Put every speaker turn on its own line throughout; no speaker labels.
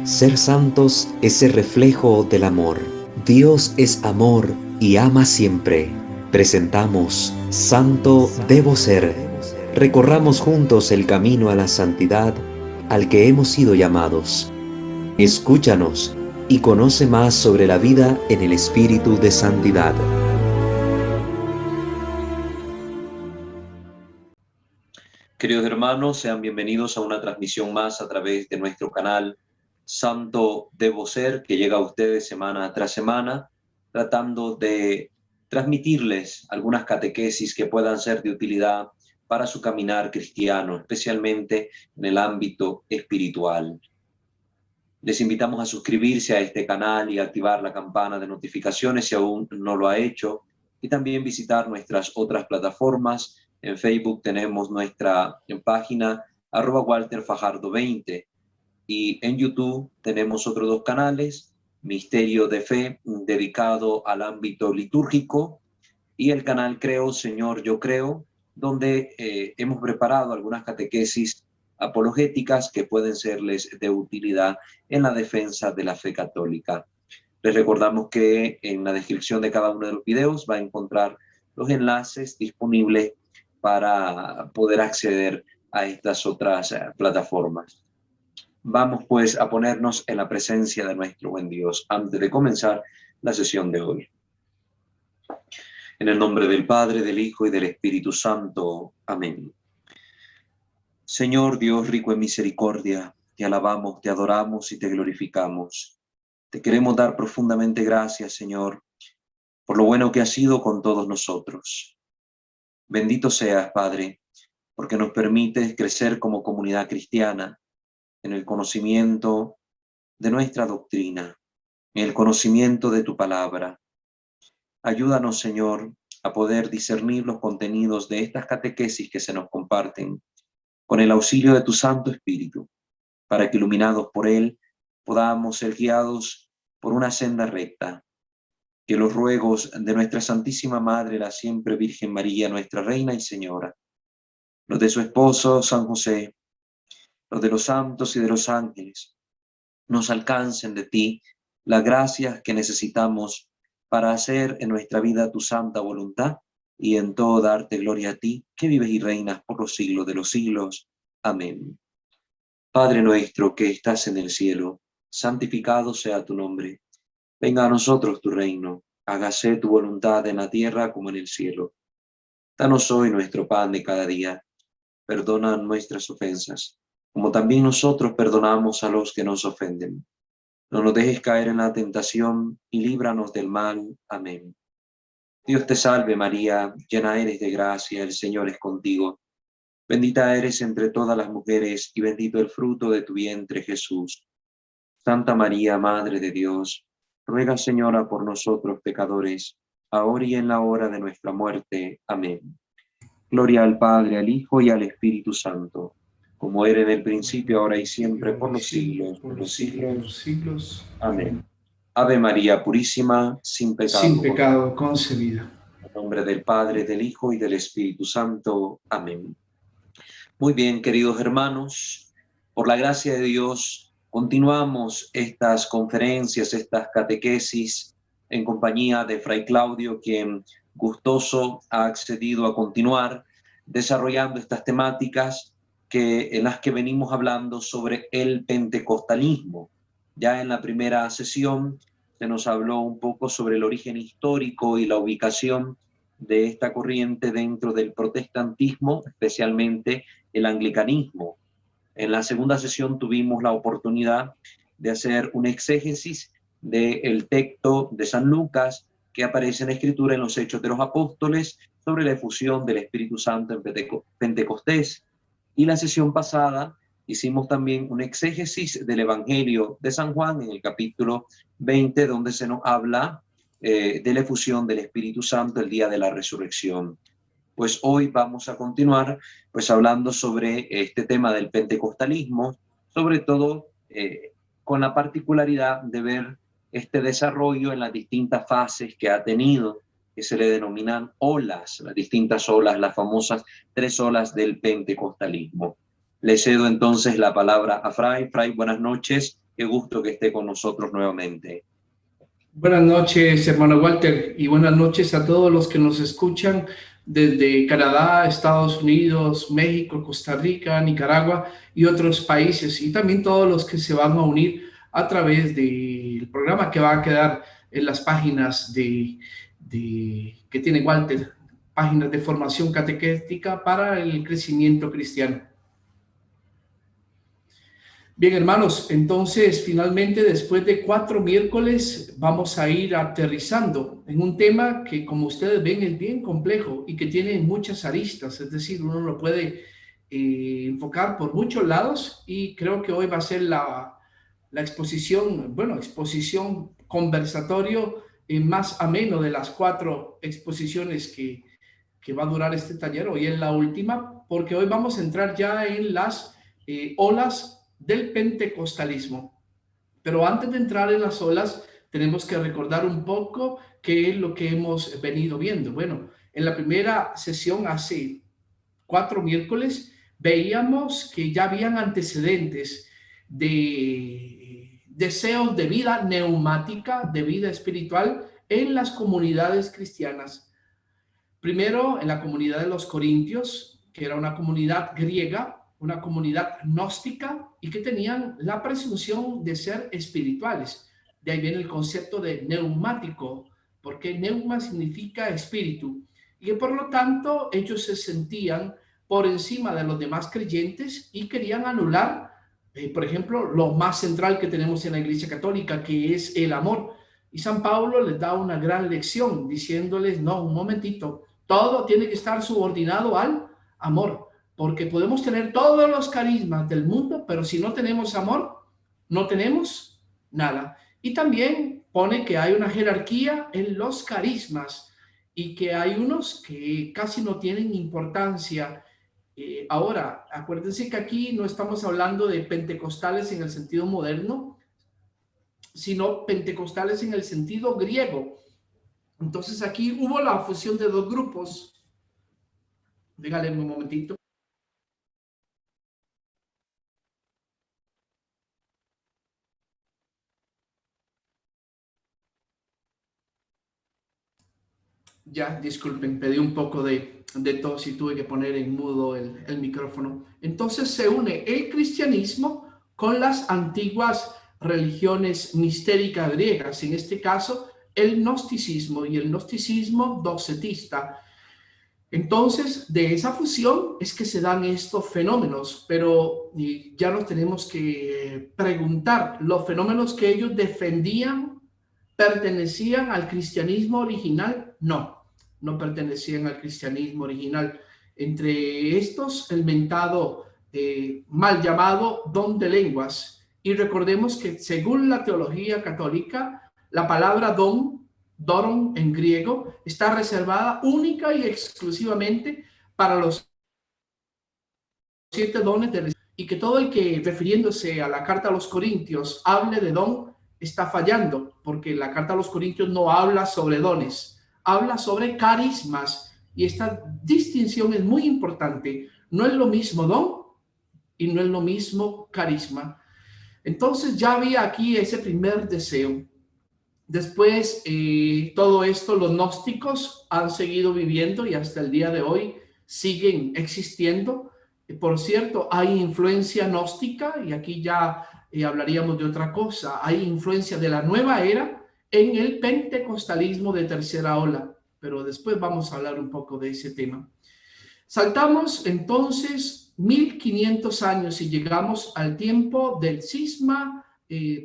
Ser santos es ser reflejo del amor. Dios es amor y ama siempre. Presentamos Santo Debo Ser. Recorramos juntos el camino a la santidad al que hemos sido llamados. Escúchanos y conoce más sobre la vida en el espíritu de santidad.
Queridos hermanos, sean bienvenidos a una transmisión más a través de nuestro canal Santo Debo Ser, que llega a ustedes semana tras semana, tratando de transmitirles algunas catequesis que puedan ser de utilidad para su caminar cristiano, especialmente en el ámbito espiritual. Les invitamos a suscribirse a este canal y activar la campana de notificaciones si aún no lo ha hecho, y también visitar nuestras otras plataformas. En Facebook tenemos nuestra página @WalterFajardo20 y en YouTube tenemos otros dos canales, Misterio de Fe, dedicado al ámbito litúrgico, y el canal Creo, Señor, Yo Creo, donde hemos preparado algunas catequesis apologéticas que pueden serles de utilidad en la defensa de la fe católica. Les recordamos que en la descripción de cada uno de los videos va a encontrar los enlaces disponibles para poder acceder a estas otras plataformas. Vamos pues a ponernos en la presencia de nuestro buen Dios antes de comenzar la sesión de hoy. En el nombre del Padre, del Hijo y del Espíritu Santo. Amén. Señor Dios rico en misericordia, te alabamos, te adoramos y te glorificamos. Te queremos dar profundamente gracias, Señor, por lo bueno que has sido con todos nosotros. Bendito seas, Padre, porque nos permites crecer como comunidad cristiana en el conocimiento de nuestra doctrina, en el conocimiento de tu palabra. Ayúdanos, Señor, a poder discernir los contenidos de estas catequesis que se nos comparten con el auxilio de tu Santo Espíritu, para que iluminados por él podamos ser guiados por una senda recta. Que los ruegos de nuestra Santísima Madre, la siempre Virgen María, nuestra Reina y Señora, los de su esposo San José, los de los santos y de los ángeles, nos alcancen de ti las gracias que necesitamos para hacer en nuestra vida tu santa voluntad y en todo darte gloria a ti, que vives y reinas por los siglos de los siglos. Amén. Padre nuestro que estás en el cielo, santificado sea tu nombre. Venga a nosotros tu reino, hágase tu voluntad en la tierra como en el cielo. Danos hoy nuestro pan de cada día. Perdona nuestras ofensas, como también nosotros perdonamos a los que nos ofenden. No nos dejes caer en la tentación y líbranos del mal. Amén. Dios te salve María, llena eres de gracia, el Señor es contigo. Bendita eres entre todas las mujeres y bendito el fruto de tu vientre, Jesús. Santa María, Madre de Dios, ruega, Señora, por nosotros pecadores, ahora y en la hora de nuestra muerte. Amén. Gloria al Padre, al Hijo y al Espíritu Santo, como era en el principio, ahora y siempre, por los siglos de los siglos. Amén. Ave María Purísima, sin pecado
concebida.
En nombre del Padre, del Hijo y del Espíritu Santo. Amén. Muy bien, queridos hermanos, por la gracia de Dios, continuamos estas conferencias, estas catequesis en compañía de Fray Claudio, quien gustoso ha accedido a continuar desarrollando estas temáticas en las que venimos hablando sobre el pentecostalismo. Ya en la primera sesión se nos habló un poco sobre el origen histórico y la ubicación de esta corriente dentro del protestantismo, especialmente el anglicanismo. En la segunda sesión tuvimos la oportunidad de hacer un exégesis del texto de San Lucas que aparece en la Escritura en los Hechos de los Apóstoles sobre la efusión del Espíritu Santo en Pentecostés. Y la sesión pasada hicimos también un exégesis del Evangelio de San Juan en el capítulo 20, donde se nos habla de la efusión del Espíritu Santo el día de la resurrección. Pues hoy vamos a continuar pues hablando sobre este tema del pentecostalismo, sobre todo con la particularidad de ver este desarrollo en las distintas fases que ha tenido, que se le denominan olas, las distintas olas, las famosas 3 olas del pentecostalismo. Le cedo entonces la palabra a Fray. Fray, buenas noches Qué gusto que esté con nosotros nuevamente.
Buenas noches, hermano Walter, y buenas noches a todos los que nos escuchan desde Canadá, Estados Unidos, México, Costa Rica, Nicaragua y otros países, y también todos los que se van a unir a través del programa que va a quedar en las páginas que tiene Walter, páginas de formación catequética para el crecimiento cristiano. Bien, hermanos, entonces finalmente después de 4 miércoles vamos a ir aterrizando en un tema que, como ustedes ven, es bien complejo y que tiene muchas aristas, es decir, uno lo puede enfocar por muchos lados, y creo que hoy va a ser la exposición, exposición conversatorio más ameno de las 4 exposiciones que va a durar este taller. Hoy es la última, porque hoy vamos a entrar ya en las olas del pentecostalismo. Pero antes de entrar en las olas, tenemos que recordar un poco qué es lo que hemos venido viendo. Bueno, en la primera sesión, hace 4 miércoles, veíamos que ya habían antecedentes de deseos de vida neumática, de vida espiritual en las comunidades cristianas. Primero, en la comunidad de los Corintios, que era una comunidad griega, una comunidad gnóstica, y que tenían la presunción de ser espirituales. De ahí viene el concepto de neumático, porque neuma significa espíritu, y que por lo tanto ellos se sentían por encima de los demás creyentes y querían anular, por ejemplo, lo más central que tenemos en la Iglesia Católica, que es el amor. Y San Pablo les da una gran lección diciéndoles: no, un momentito, todo tiene que estar subordinado al amor, porque podemos tener todos los carismas del mundo, pero si no tenemos amor, no tenemos nada. Y también pone que hay una jerarquía en los carismas y que hay unos que casi no tienen importancia. Ahora, acuérdense que aquí no estamos hablando de pentecostales en el sentido moderno, sino pentecostales en el sentido griego. Entonces aquí hubo la fusión de 2 grupos. Dígale un momentito. Ya, disculpen, pedí un poco de tos y tuve que poner en mudo el micrófono. Entonces se une el cristianismo con las antiguas religiones mistéricas griegas, en este caso el gnosticismo y el gnosticismo docetista. Entonces, de esa fusión es que se dan estos fenómenos, pero ya nos tenemos que preguntar, ¿los fenómenos que ellos defendían pertenecían al cristianismo original? No, no pertenecían al cristianismo original. Entre estos, el mentado, mal llamado don de lenguas. Y recordemos que según la teología católica, la palabra doron en griego, está reservada única y exclusivamente para los 7 dones de, y que todo el que, refiriéndose a la carta a los Corintios, hable de don, está fallando, porque la carta a los Corintios no habla sobre dones, habla sobre carismas, y esta distinción es muy importante. No es lo mismo don y no es lo mismo carisma. Entonces ya había aquí ese primer deseo. Después, todo esto los gnósticos han seguido viviendo y hasta el día de hoy siguen existiendo. Por cierto, hay influencia gnóstica, y aquí ya hablaríamos de otra cosa. Hay influencia de la nueva era en el pentecostalismo de tercera ola, pero después vamos a hablar un poco de ese tema. Saltamos entonces 1500 años y llegamos al tiempo del cisma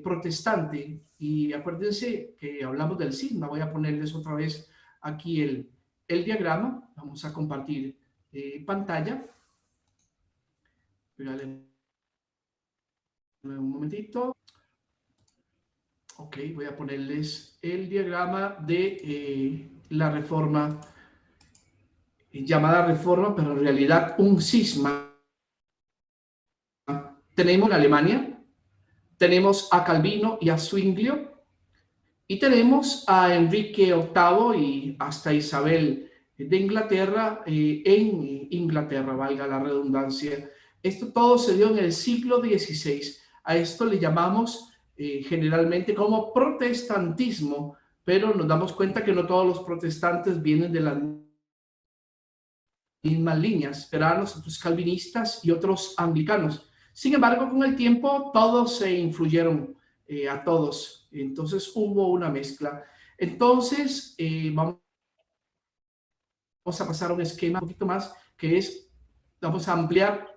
protestante. Y acuérdense que hablamos del cisma. Voy a ponerles otra vez aquí el diagrama. Vamos a compartir pantalla. Un momentito. Ok, voy a ponerles el diagrama de la reforma, llamada reforma, pero en realidad un cisma. Tenemos en Alemania, tenemos a Calvino y a Zwinglio, y tenemos a Enrique VIII y hasta Isabel de Inglaterra, en Inglaterra, valga la redundancia. Esto todo se dio en el siglo XVI. A esto le llamamos generalmente como protestantismo, pero nos damos cuenta que no todos los protestantes vienen de las mismas líneas, luteranos, otros calvinistas y otros anglicanos. Sin embargo, con el tiempo todos se influyeron a todos, entonces hubo una mezcla. Entonces, vamos a pasar a un esquema un poquito más, que es, vamos a ampliar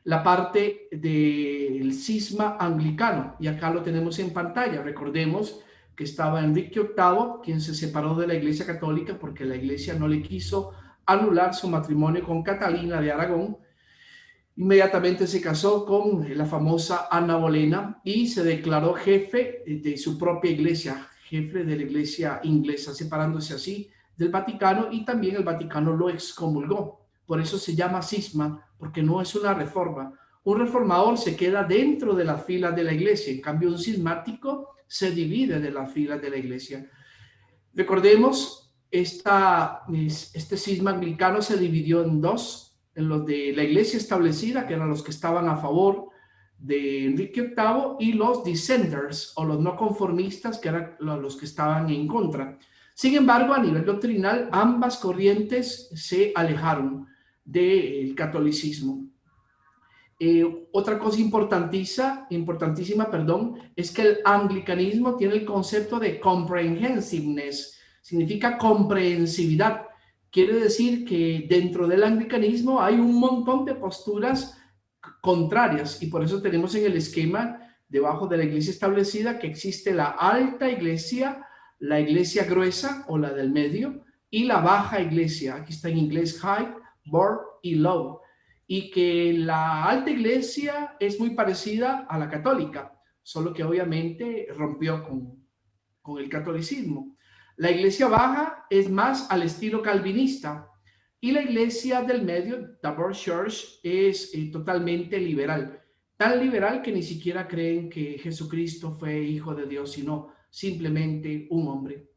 la parte del cisma anglicano, y acá lo tenemos en pantalla. Recordemos que estaba Enrique VIII, quien se separó de la Iglesia Católica porque la Iglesia no le quiso anular su matrimonio con Catalina de Aragón. Inmediatamente se casó con la famosa Ana Bolena y se declaró jefe de su propia iglesia, jefe de la iglesia inglesa, separándose así del Vaticano, y también el Vaticano lo excomulgó. Por eso se llama cisma, porque no es una reforma. Un reformador se queda dentro de las filas de la iglesia, en cambio un cismático se divide de las filas de la iglesia. Recordemos, este cisma anglicano se dividió en dos, en los de la iglesia establecida, que eran los que estaban a favor de Enrique VIII, y los dissenters, o los no conformistas, que eran los que estaban en contra. Sin embargo, a nivel doctrinal, ambas corrientes se alejaron del catolicismo. Otra cosa importantísima, es que el anglicanismo tiene el concepto de comprehensiveness, significa comprensividad. Quiere decir que dentro del anglicanismo hay un montón de posturas contrarias, y por eso tenemos en el esquema debajo de la iglesia establecida que existe la alta iglesia, la iglesia gruesa o la del medio, y la baja iglesia. Aquí está en inglés high, broad y low. Y que la alta iglesia es muy parecida a la católica, solo que obviamente rompió con el catolicismo. La iglesia baja es más al estilo calvinista, y la iglesia del medio, the Broad Church, es totalmente liberal. Tan liberal que ni siquiera creen que Jesucristo fue hijo de Dios, sino simplemente un hombre.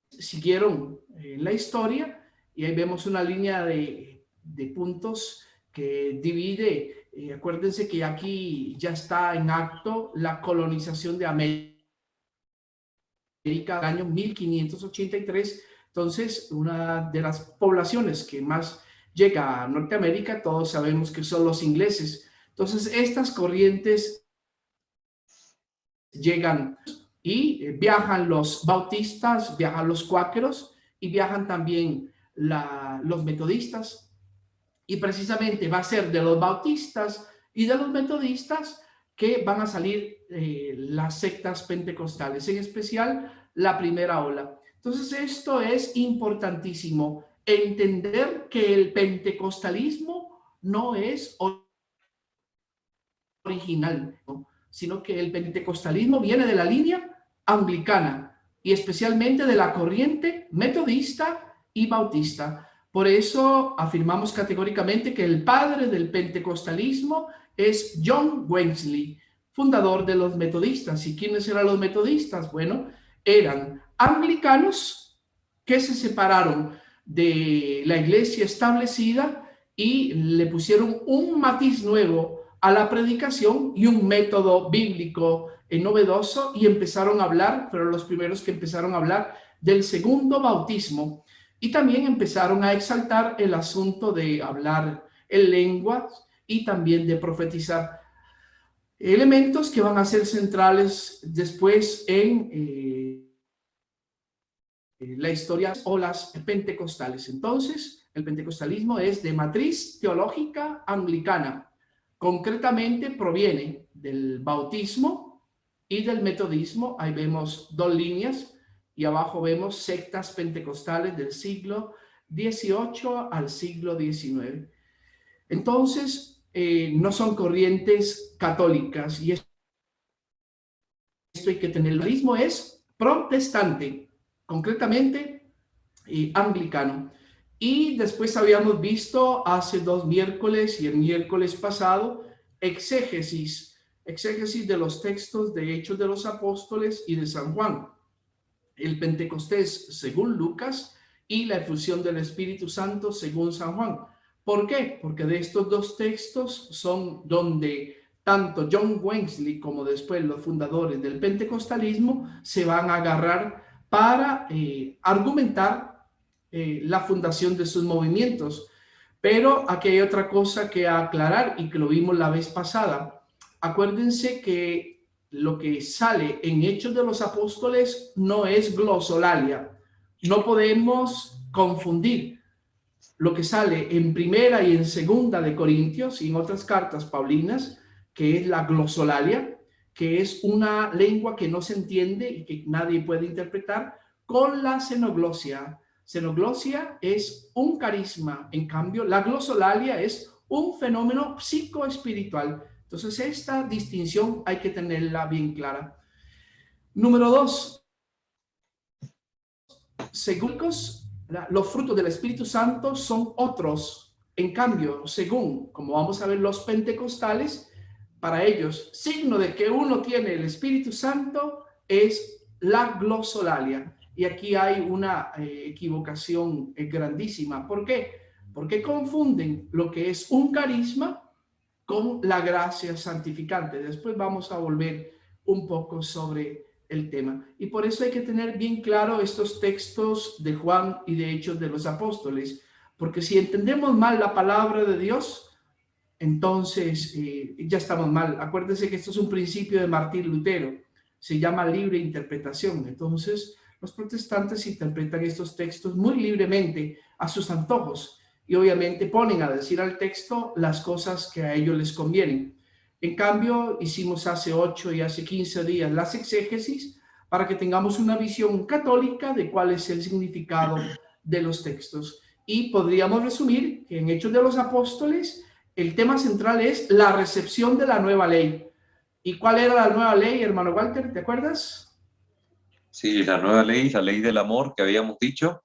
Siguieron la historia, y ahí vemos una línea de puntos que divide. Acuérdense que aquí ya está en acto la colonización de América del año 1583. Entonces, una de las poblaciones que más llega a Norteamérica, todos sabemos que son los ingleses. Entonces, estas corrientes llegan y viajan los bautistas, viajan los cuáqueros y viajan también los metodistas. Y precisamente va a ser de los bautistas y de los metodistas que van a salir las sectas pentecostales, en especial la primera ola. Entonces, esto es importantísimo, entender que el pentecostalismo no es original, ¿no?, sino que el pentecostalismo viene de la línea anglicana y especialmente de la corriente metodista y bautista. Por eso afirmamos categóricamente que el padre del pentecostalismo es John Wesley, fundador de los metodistas. ¿Y quiénes eran los metodistas? Bueno, eran anglicanos que se separaron de la iglesia establecida y le pusieron un matiz nuevo a la predicación y un método bíblico novedoso, y empezaron a hablar, fueron los primeros que empezaron a hablar del segundo bautismo, y también empezaron a exaltar el asunto de hablar en lenguas y también de profetizar, elementos que van a ser centrales después en la historia o las pentecostales. Entonces, el pentecostalismo es de matriz teológica anglicana. Concretamente proviene del bautismo y del metodismo. Ahí vemos dos líneas y abajo vemos sectas pentecostales del siglo XVIII al siglo XIX. Entonces, no son corrientes católicas, y esto hay que tener. El bautismo es protestante, concretamente anglicano. Y después habíamos visto hace 2 miércoles y el miércoles pasado exégesis de los textos de Hechos de los Apóstoles y de San Juan, el Pentecostés según Lucas y la efusión del Espíritu Santo según San Juan. ¿Por qué? Porque de estos 2 textos son donde tanto John Wesley como después los fundadores del pentecostalismo se van a agarrar para argumentar la fundación de sus movimientos. Pero aquí hay otra cosa que aclarar y que lo vimos la vez pasada. Acuérdense que lo que sale en Hechos de los Apóstoles no es glosolalia. No podemos confundir lo que sale en Primera y en Segunda de Corintios y en otras cartas paulinas, que es la glosolalia, que es una lengua que no se entiende y que nadie puede interpretar, con la xenoglosia. Xenoglosia es un carisma, en cambio la glosolalia es un fenómeno psicoespiritual. Entonces esta distinción hay que tenerla bien clara. Número 2, según los frutos del Espíritu Santo son otros. En cambio, según, como vamos a ver, los pentecostales, para ellos, signo de que uno tiene el Espíritu Santo es la glosolalia. Y aquí hay una equivocación grandísima. ¿Por qué? Porque confunden lo que es un carisma con la gracia santificante. Después vamos a volver un poco sobre el tema. Y por eso hay que tener bien claro estos textos de Juan y de Hechos de los Apóstoles, porque si entendemos mal la palabra de Dios, entonces ya estamos mal. Acuérdense que esto es un principio de Martín Lutero, se llama libre interpretación. Entonces los protestantes interpretan estos textos muy libremente a sus antojos y obviamente ponen a decir al texto las cosas que a ellos les convienen. En cambio, hicimos hace 8 y hace 15 días las exégesis para que tengamos una visión católica de cuál es el significado de los textos. Y podríamos resumir que en Hechos de los Apóstoles el tema central es la recepción de la nueva ley. ¿Y cuál era la nueva ley, hermano Walter? ¿Te acuerdas?
Sí, la nueva ley, la ley del amor que habíamos dicho.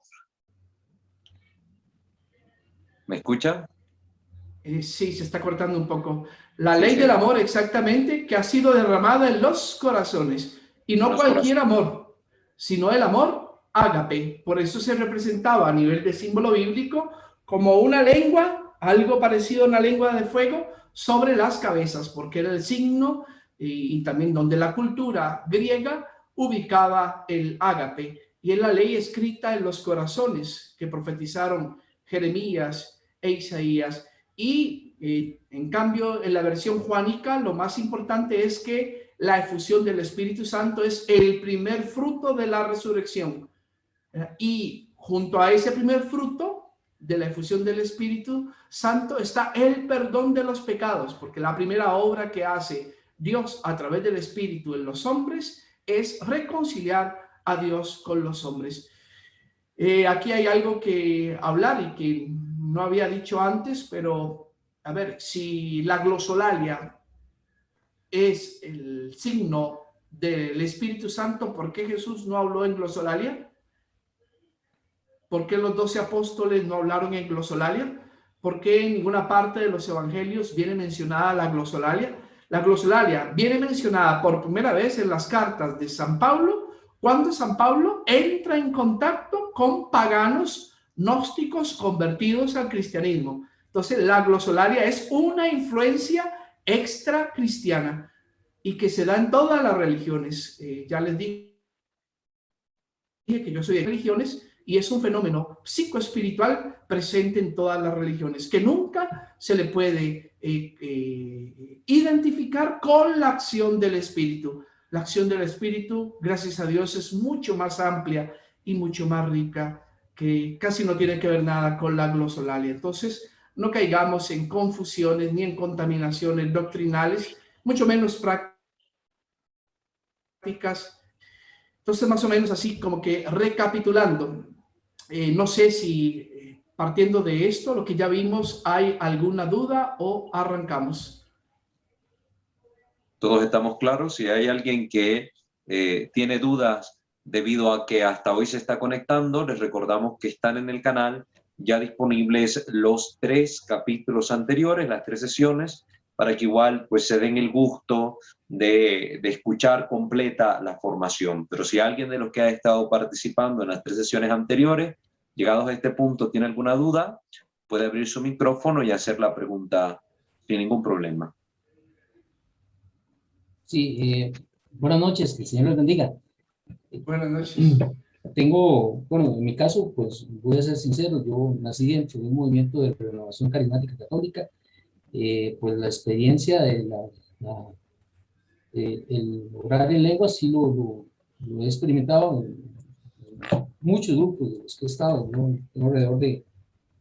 ¿Me escuchan?
Sí, se está cortando un poco. La ley del amor, exactamente, que ha sido derramada en los corazones. Y no cualquier amor, sino el amor ágape. Por eso se representaba a nivel de símbolo bíblico como una lengua, algo parecido a una lengua de fuego, sobre las cabezas, porque era el signo y también donde la cultura griega ubicaba el ágape. Y es la ley escrita en los corazones que profetizaron Jeremías e Isaías. Y en cambio, en la versión juánica, lo más importante es que la efusión del Espíritu Santo es el primer fruto de la resurrección. Y junto a ese primer fruto de la efusión del Espíritu Santo está el perdón de los pecados, porque la primera obra que hace Dios a través del Espíritu en los hombres es reconciliar a Dios con los hombres. Aquí hay algo que hablar y que no había dicho antes, pero a ver, si la glosolalia es el signo del Espíritu Santo, ¿por qué Jesús no habló en glosolalia? ¿Por qué los 12 apóstoles no hablaron en glosolalia? ¿Por qué en ninguna parte de los evangelios viene mencionada la glosolalia? La glosolalia viene mencionada por primera vez en las cartas de San Pablo, cuando San Pablo entra en contacto con paganos gnósticos convertidos al cristianismo. Entonces, la glosolalia es una influencia extra cristiana y que se da en todas las religiones. Ya les dije que yo soy de religiones y es un fenómeno psicoespiritual presente en todas las religiones, que nunca se le puede identificar con la acción del Espíritu. La acción del Espíritu, gracias a Dios, es mucho más amplia y mucho más rica, que casi no tiene que ver nada con la glosolalia. Entonces, no caigamos en confusiones ni en contaminaciones doctrinales, mucho menos prácticas. Entonces, más o menos así como que recapitulando, no sé si partiendo de esto, lo que ya vimos, ¿hay alguna duda o arrancamos?
Todos estamos claros. Si hay alguien que tiene dudas debido a que hasta hoy se está conectando, les recordamos que están en el canal ya disponibles los 3 capítulos anteriores, las 3 sesiones, para que igual pues se den el gusto de escuchar completa la formación. Pero si alguien de los que ha estado participando en las 3 sesiones anteriores, llegados a este punto, tiene alguna duda, puede abrir su micrófono y hacer la pregunta sin ningún problema.
Sí, buenas noches, que el Señor les bendiga.
Buenas noches.
Bueno, en mi caso, pues voy a ser sincero, yo nací dentro de un movimiento de renovación carismática católica, pues la experiencia de el orar en lengua sí lo he experimentado en muchos grupos de los que he estado, ¿no? Tengo alrededor de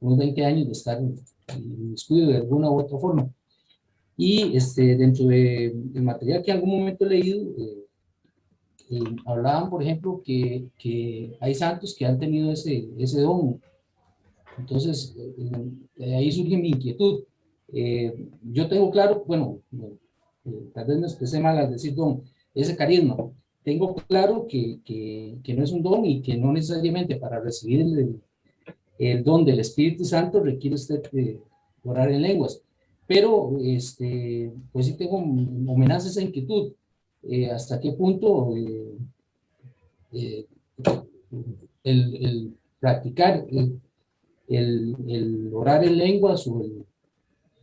unos 20 años de estar en estudio de alguna u otra forma. Y dentro del material que en algún momento he leído, hablaban, por ejemplo, que hay santos que han tenido ese don. Entonces, de ahí surge mi inquietud. Yo tengo claro, bueno, tal vez me expresé mal al decir don, ese carisma. Tengo claro que no es un don y que no necesariamente para recibir el don del Espíritu Santo requiere usted orar en lenguas. Pero, pues sí tengo, me nace esa inquietud. ¿Hasta qué punto eh, el practicar el orar en lenguas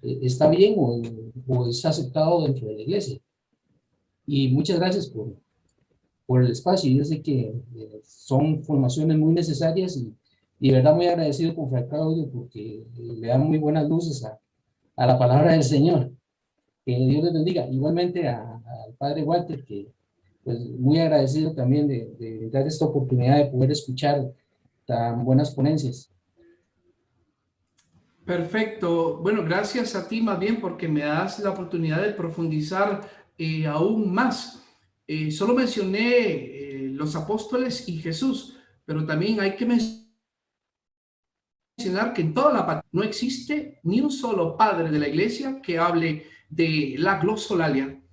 está bien o es aceptado dentro de la iglesia? Y muchas gracias por el espacio. Yo sé que son formaciones muy necesarias y de verdad muy agradecido con Fray Claudio porque le dan muy buenas luces a la palabra del Señor. Que Dios les bendiga. Igualmente al Padre Walter, que pues muy agradecido también de dar esta oportunidad de poder escuchar tan buenas ponencias.
Perfecto. Bueno, gracias a ti más bien porque me das la oportunidad de profundizar aún más. Solo mencioné los apóstoles y Jesús, pero también hay que mencionar que en toda la patria no existe ni un solo padre de la iglesia que hable de la glosolalia.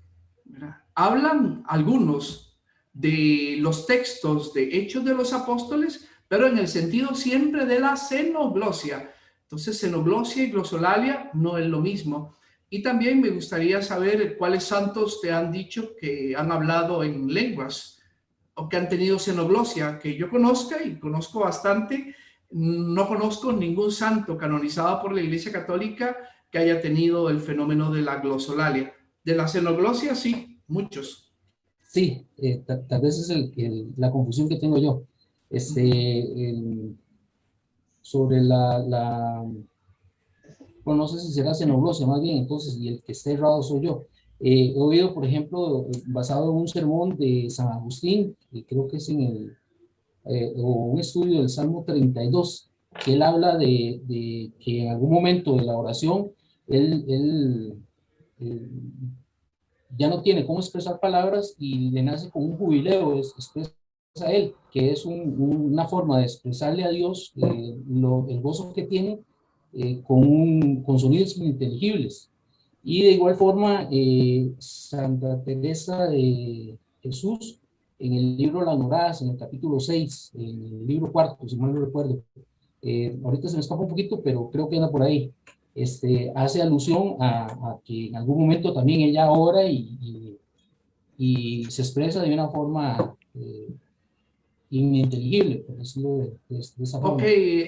¿Verdad? Hablan algunos de los textos de Hechos de los Apóstoles, pero en el sentido siempre de la xenoglosia. Entonces, xenoglosia y glosolalia no es lo mismo. Y también me gustaría saber cuáles santos te han dicho que han hablado en lenguas o que han tenido xenoglosia, que yo conozca y conozco bastante. No conozco ningún santo canonizado por la Iglesia Católica que haya tenido el fenómeno de la glosolalia. De la xenoglosia, sí, muchos.
Sí, tal vez es la confusión que tengo yo. Sobre bueno, no sé si será xenoglosia más bien, entonces, y el que esté errado soy yo. He oído, por ejemplo, basado en un sermón de San Agustín, que creo que es o un estudio del Salmo 32, que él habla de que en algún momento de la oración, él ya no tiene cómo expresar palabras y le nace con un jubileo, expresa a él, que es una forma de expresarle a Dios el gozo que tiene con sonidos ininteligibles. Y de igual forma, Santa Teresa de Jesús, en el libro Las Moradas, en el capítulo 6, en el libro cuarto, si mal no recuerdo, ahorita se me escapa un poquito, pero creo que anda por ahí, hace alusión a que en algún momento también ella ora y se expresa de una forma ininteligible, por decirlo de esa forma.
Ok,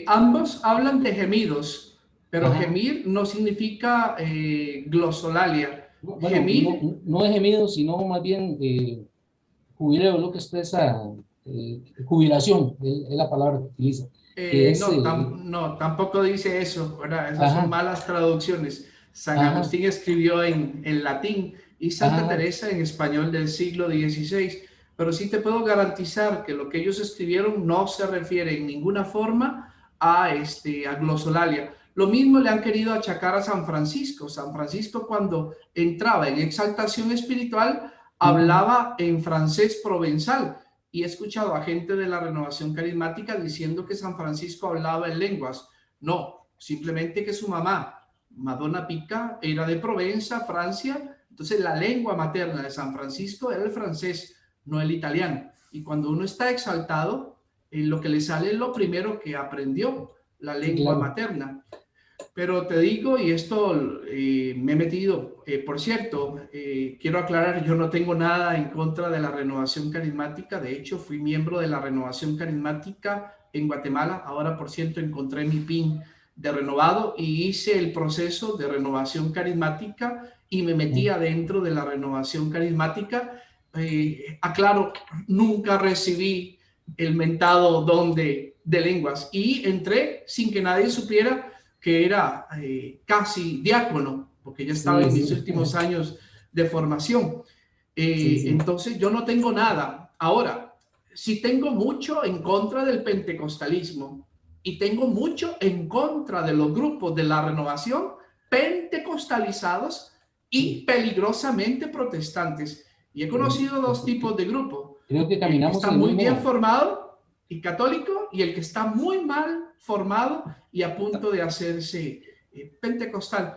ambos hablan de gemidos, pero
Ajá.
gemir no significa glosolalia.
Bueno,
Gemir,
no de gemido, sino más bien jubileo, lo que expresa jubilación, es la palabra que utiliza. Que es,
no, tampoco dice eso, ¿verdad? Esas son
ajá,
malas traducciones. San
ajá,
Agustín escribió en latín y Santa
ajá,
Teresa en español del siglo XVI, pero sí te puedo garantizar que lo que ellos escribieron no se refiere en ninguna forma a glosolalia. Lo mismo le han querido achacar a San Francisco. San Francisco, cuando entraba en exaltación espiritual, hablaba en francés provenzal. Y he escuchado a gente de la renovación carismática diciendo que San Francisco hablaba en lenguas. No, simplemente que su mamá, Madonna Pica, era de Provenza, Francia. Entonces la lengua materna de San Francisco era el francés, no el italiano. Y cuando uno está exaltado, lo que le sale es lo primero que aprendió, la
sí,
lengua
claro.
materna. Pero te digo, y esto me he metido, por cierto, quiero aclarar, yo no tengo nada en contra de la renovación carismática. De hecho, fui miembro de la renovación carismática en Guatemala. Ahora, por cierto, encontré mi PIN de renovado y hice el proceso de renovación carismática y me metí adentro de la renovación carismática. Aclaro, nunca recibí el mentado don de lenguas y entré sin que nadie supiera que era casi diácono, porque ya estaba en mis últimos años de formación. Entonces yo no tengo nada. Ahora, sí tengo mucho en contra del pentecostalismo y tengo mucho en contra de los grupos de la renovación pentecostalizados y peligrosamente protestantes. Y he conocido dos tipos de grupos.
Creo que caminamos
el que está muy bien formado y católico, y el que está muy mal formado y a punto de hacerse pentecostal.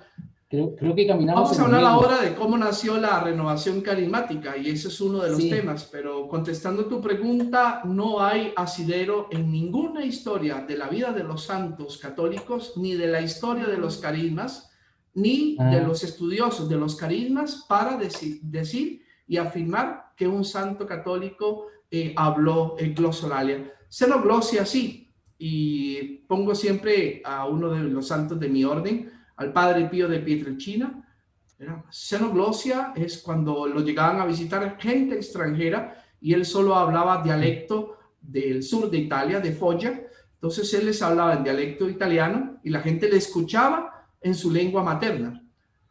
Creo que caminamos.
Vamos a hablar ahora de cómo nació la renovación carismática, y ese es uno de los temas, pero contestando tu pregunta, no hay asidero en ninguna historia de la vida de los santos católicos, ni de la historia de los carismas, ni de los estudiosos de los carismas para decir y afirmar que un santo católico habló en glosolalia. Xenoglosia sí, y pongo siempre a uno de los santos de mi orden, al Padre Pío de Pietrelcina. Xenoglosia es cuando lo llegaban a visitar gente extranjera y él solo hablaba dialecto del sur de Italia, de Foggia. Entonces él les hablaba en dialecto italiano y la gente le escuchaba en su lengua materna.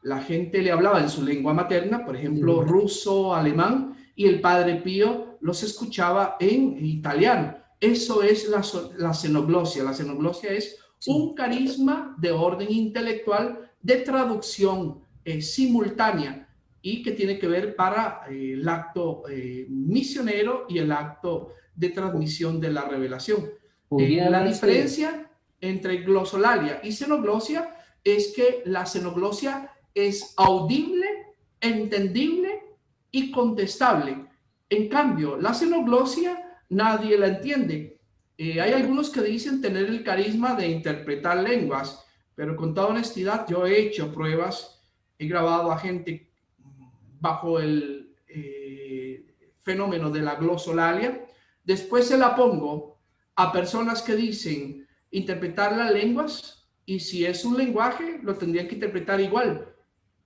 La gente le hablaba en su lengua materna, por ejemplo, ruso, alemán, y el Padre Pío los escuchaba en italiano. Eso es la xenoglosia. La xenoglosia es un carisma de orden intelectual de traducción simultánea y que tiene que ver para el acto misionero y el acto de transmisión de la revelación. La diferencia entre glosolalia y xenoglosia es que la xenoglosia es audible, entendible y contestable. En cambio, la xenoglosia nadie la entiende. Hay algunos que dicen tener el carisma de interpretar lenguas, pero con toda honestidad yo he hecho pruebas, he grabado a gente bajo el fenómeno de la glosolalia, después se la pongo a personas que dicen interpretar las lenguas y si es un lenguaje lo tendrían que interpretar igual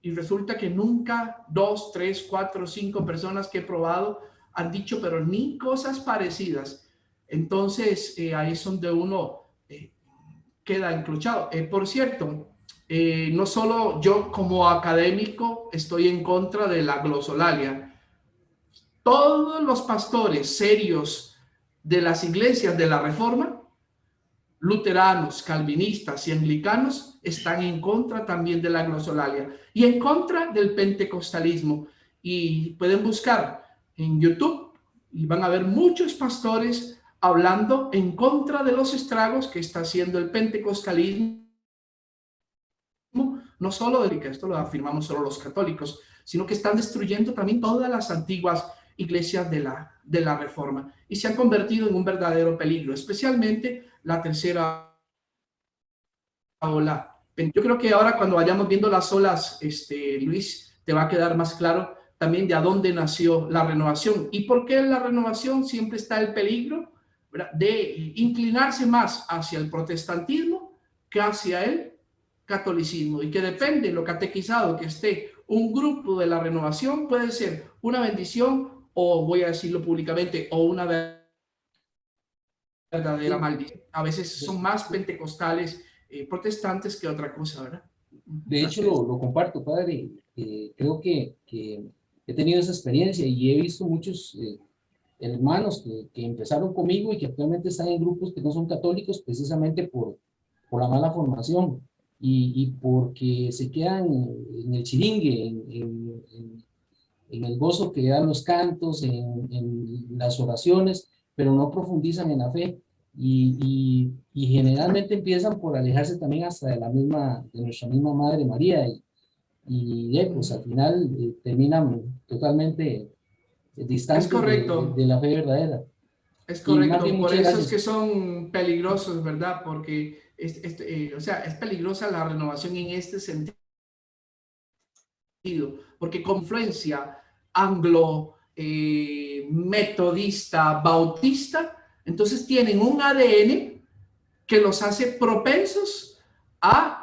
y resulta que nunca 2, 3, 4, 5 personas que he probado han dicho pero ni cosas parecidas. Entonces, ahí es donde uno queda enclochado. Por cierto, no solo yo como académico estoy en contra de la glosolalia. Todos los pastores serios de las iglesias de la Reforma, luteranos, calvinistas y anglicanos, están en contra también de la glosolalia y en contra del pentecostalismo. Y pueden buscar en YouTube y van a ver muchos pastores hablando en contra de los estragos que está haciendo el pentecostalismo, no solo de que esto lo afirmamos solo los católicos, sino que están destruyendo también todas las antiguas iglesias de la Reforma y se han convertido en un verdadero peligro, especialmente la tercera ola. Yo creo que ahora cuando vayamos viendo las olas, Luis, te va a quedar más claro también de a dónde nació la renovación y por qué en la renovación siempre está el peligro de inclinarse más hacia el protestantismo que hacia el catolicismo y que depende de lo catequizado que esté un grupo de la renovación puede ser una bendición o voy a decirlo públicamente o una verdadera maldición. A veces son más pentecostales protestantes que otra cosa, ¿verdad?
De hecho lo comparto, padre. Creo que he tenido esa experiencia y he visto muchos hermanos que empezaron conmigo y que actualmente están en grupos que no son católicos precisamente por la mala formación y porque se quedan en el chiringue, en el gozo que dan los cantos, en las oraciones, pero no profundizan en la fe y generalmente empiezan por alejarse también hasta de nuestra misma Madre María y pues al final terminan totalmente distantes de la fe verdadera.
Es correcto, por eso es que son peligrosos, ¿verdad? Porque o sea, es peligrosa la renovación en este sentido, porque con influencia anglo, metodista, bautista, entonces tienen un ADN que los hace propensos a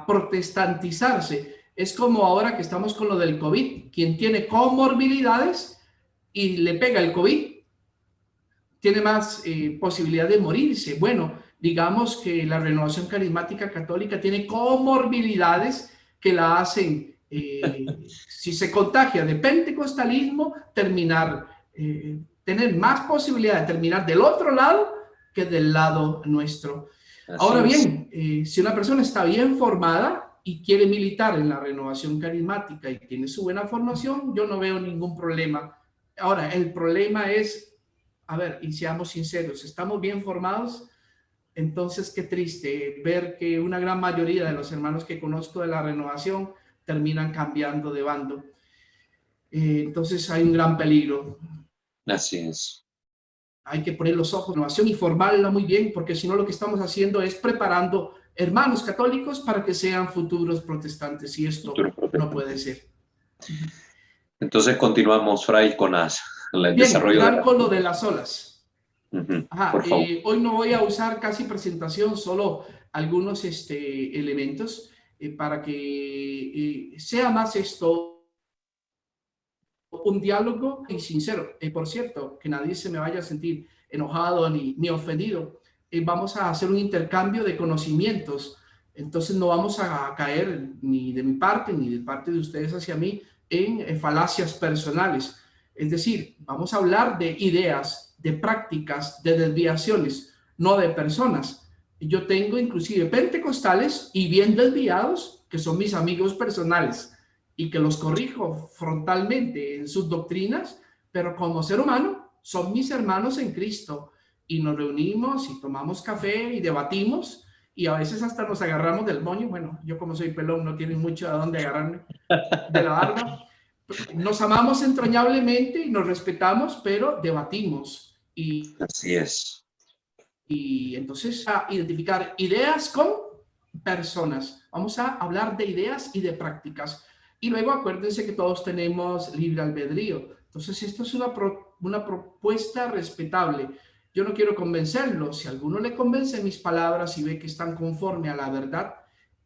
protestantizarse. Es como ahora que estamos con lo del COVID. Quien tiene comorbilidades y le pega el COVID, tiene más posibilidad de morirse. Bueno, digamos que la Renovación Carismática Católica tiene comorbilidades que la hacen, si se contagia de pentecostalismo, tener más posibilidad de terminar del otro lado que del lado nuestro. Ahora bien, si una persona está bien formada y quiere militar en la Renovación Carismática y tiene su buena formación, yo no veo ningún problema. Ahora, el problema es, a ver, y seamos sinceros, estamos bien formados, entonces qué triste ver que una gran mayoría de los hermanos que conozco de la Renovación terminan cambiando de bando. Entonces hay un gran peligro.
Así es.
Hay que poner los ojos en la renovación y formarla muy bien, porque si no lo que estamos haciendo es preparando hermanos católicos para que sean futuros protestantes, y esto no puede ser.
Entonces continuamos, Fray, con el
Bien,
desarrollo
con lo de las olas. Ajá,
por favor.
hoy no voy a usar casi presentación, solo algunos elementos para que sea más esto un diálogo y sincero. Por cierto, que nadie se me vaya a sentir enojado ni ofendido. Vamos a hacer un intercambio de conocimientos. Entonces no vamos a caer ni de mi parte ni de parte de ustedes hacia mí en falacias personales. Es decir, vamos a hablar de ideas, de prácticas, de desviaciones, no de personas. Yo tengo inclusive pentecostales y bien desviados que son mis amigos personales y que los corrijo frontalmente en sus doctrinas, pero como ser humano son mis hermanos en Cristo y nos reunimos y tomamos café y debatimos y a veces hasta nos agarramos del moño. Bueno, yo como soy pelón no tienen mucho a dónde agarrarme de la barba. Nos amamos entrañablemente y nos respetamos, pero debatimos. Y
así es.
Y entonces a identificar ideas con personas. Vamos a hablar de ideas y de prácticas. Y luego acuérdense que todos tenemos libre albedrío. Entonces esto es una propuesta respetable. Yo no quiero convencerlo. Si a alguno le convence mis palabras y ve que están conforme a la verdad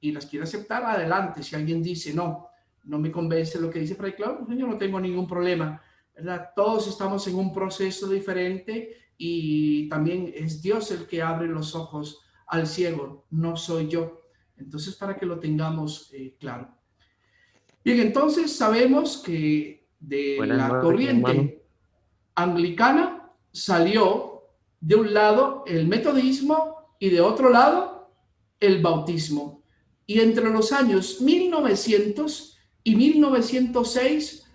y las quiere aceptar, adelante. Si alguien dice no me convence lo que dice Fray Claudio, yo no tengo ningún problema, ¿verdad? Todos estamos en un proceso diferente y también es Dios el que abre los ojos al ciego, no soy yo. Entonces, para que lo tengamos claro. Bien, entonces sabemos que de la corriente anglicana salió de un lado el metodismo y de otro lado el bautismo. Y entre los años 1900 y 1906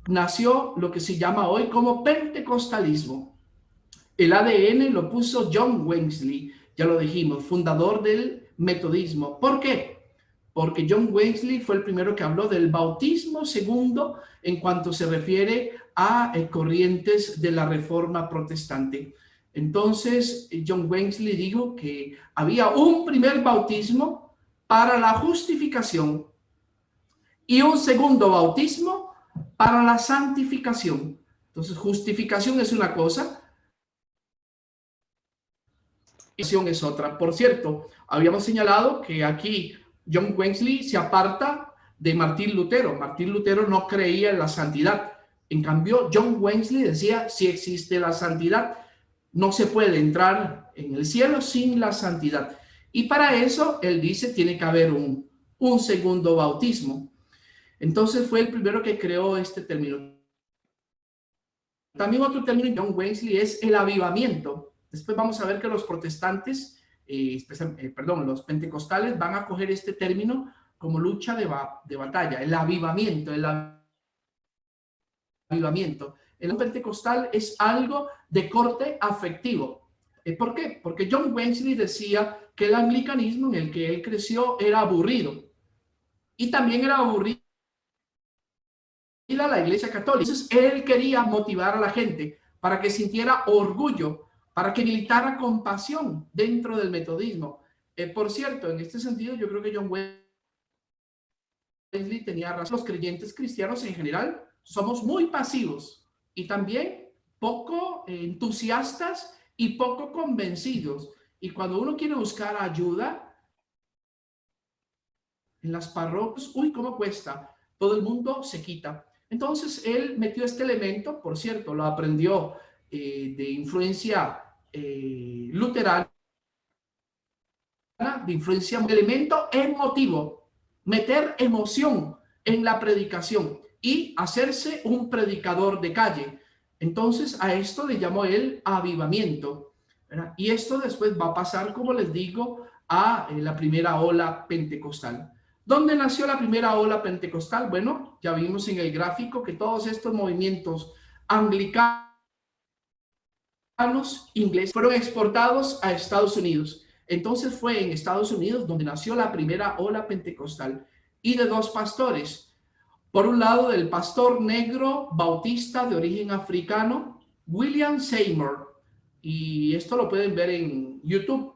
nació lo que se llama hoy como pentecostalismo. El ADN lo puso John Wesley, ya lo dijimos, fundador del metodismo. ¿Por qué? Porque John Wesley fue el primero que habló del bautismo segundo en cuanto se refiere a corrientes de la Reforma Protestante. Entonces, John Wesley dijo que había un primer bautismo para la justificación y un segundo bautismo para la santificación. Entonces, justificación es una cosa, es otra. Por cierto, habíamos señalado que aquí John Wesley se aparta de Martín Lutero. Martín Lutero no creía en la santidad. En cambio, John Wesley decía, si existe la santidad, no se puede entrar en el cielo sin la santidad. Y para eso, él dice, tiene que haber un segundo bautismo. Entonces, fue el primero que creó este término. También otro término de John Wesley es el avivamiento. Después vamos a ver que los protestantes, los pentecostales van a coger este término como lucha de batalla, el avivamiento, El pentecostal es algo de corte afectivo. ¿Por qué? Porque John Wesley decía que el anglicanismo en el que él creció era aburrido. Y también era aburrido a la Iglesia Católica. Entonces, él quería motivar a la gente para que sintiera orgullo, para que militara compasión dentro del metodismo. Por cierto, en este sentido, yo creo que John Wesley tenía razón. Los creyentes cristianos en general somos muy pasivos y también poco entusiastas y poco convencidos. Y cuando uno quiere buscar ayuda, en las parroquias, uy, ¿cómo cuesta? Todo el mundo se quita. Entonces él metió este elemento, por cierto, lo aprendió de influencia luterana, de influencia, elemento emotivo, meter emoción en la predicación y hacerse un predicador de calle. Entonces a esto le llamó él avivamiento, ¿verdad? Y esto después va a pasar, como les digo, a la primera ola pentecostal. ¿Dónde nació la primera ola pentecostal? Bueno, ya vimos en el gráfico que todos estos movimientos anglicanos, ingleses, fueron exportados a Estados Unidos. Entonces fue en Estados Unidos donde nació la primera ola pentecostal, y de dos pastores. Por un lado, del pastor negro bautista de origen africano, William Seymour, y esto lo pueden ver en YouTube.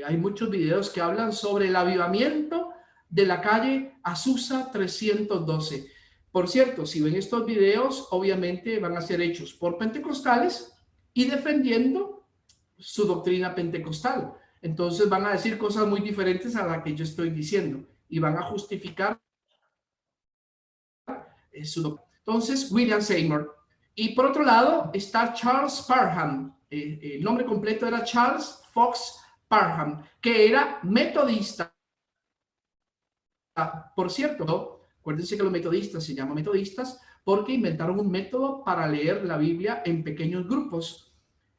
Hay muchos videos que hablan sobre el avivamiento de la calle Azusa 312. Por cierto, si ven estos videos, obviamente van a ser hechos por pentecostales y defendiendo su doctrina pentecostal. Entonces van a decir cosas muy diferentes a las que yo estoy diciendo y van a justificar su doctrina. Entonces, William Seymour. Y por otro lado está Charles Parham. El nombre completo era Charles Fox Parham, que era metodista. Por cierto, acuérdense que los metodistas se llaman metodistas porque inventaron un método para leer la Biblia en pequeños grupos.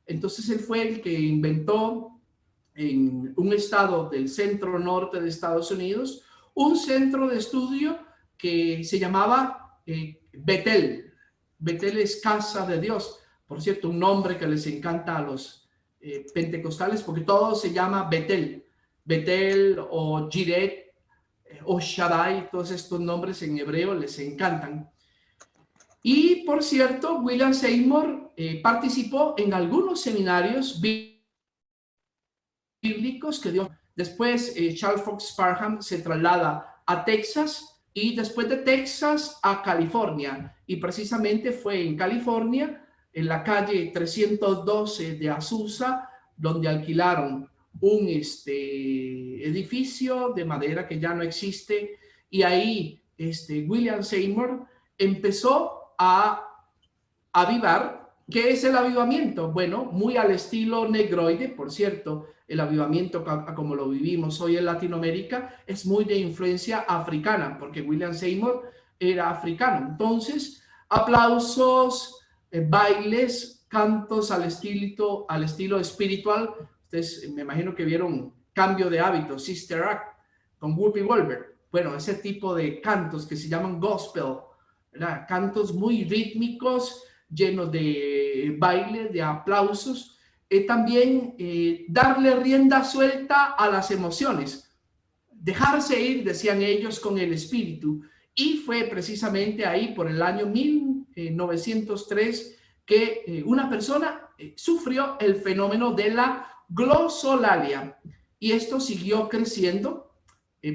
Entonces él fue el que inventó en un estado del centro norte de Estados Unidos un centro de estudio que se llamaba Betel. Betel es casa de Dios. Por cierto, un nombre que les encanta a los pentecostales porque todo se llama Betel. Betel o Jiret o Shaddai, todos estos nombres en hebreo les encantan. Y por cierto, William Seymour participó en algunos seminarios bíblicos que dio. Después Charles Fox Parham se traslada a Texas y después de Texas a California. Y precisamente fue en California, en la calle 312 de Azusa, donde alquilaron un edificio de madera que ya no existe, y ahí William Seymour empezó a avivar. ¿Qué es el avivamiento? Bueno, muy al estilo negroide, por cierto, el avivamiento como lo vivimos hoy en Latinoamérica es muy de influencia africana, porque William Seymour era africano. Entonces, aplausos, bailes, cantos al estilo espiritual. Ustedes me imagino que vieron Cambio de Hábito, Sister Act, con Whoopi Goldberg. Bueno, ese tipo de cantos que se llaman gospel, ¿verdad? Cantos muy rítmicos, llenos de baile, de aplausos. También darle rienda suelta a las emociones. Dejarse ir, decían ellos, con el espíritu. Y fue precisamente ahí, por el año 1903, que una persona sufrió el fenómeno de la glosolalia, y esto siguió creciendo.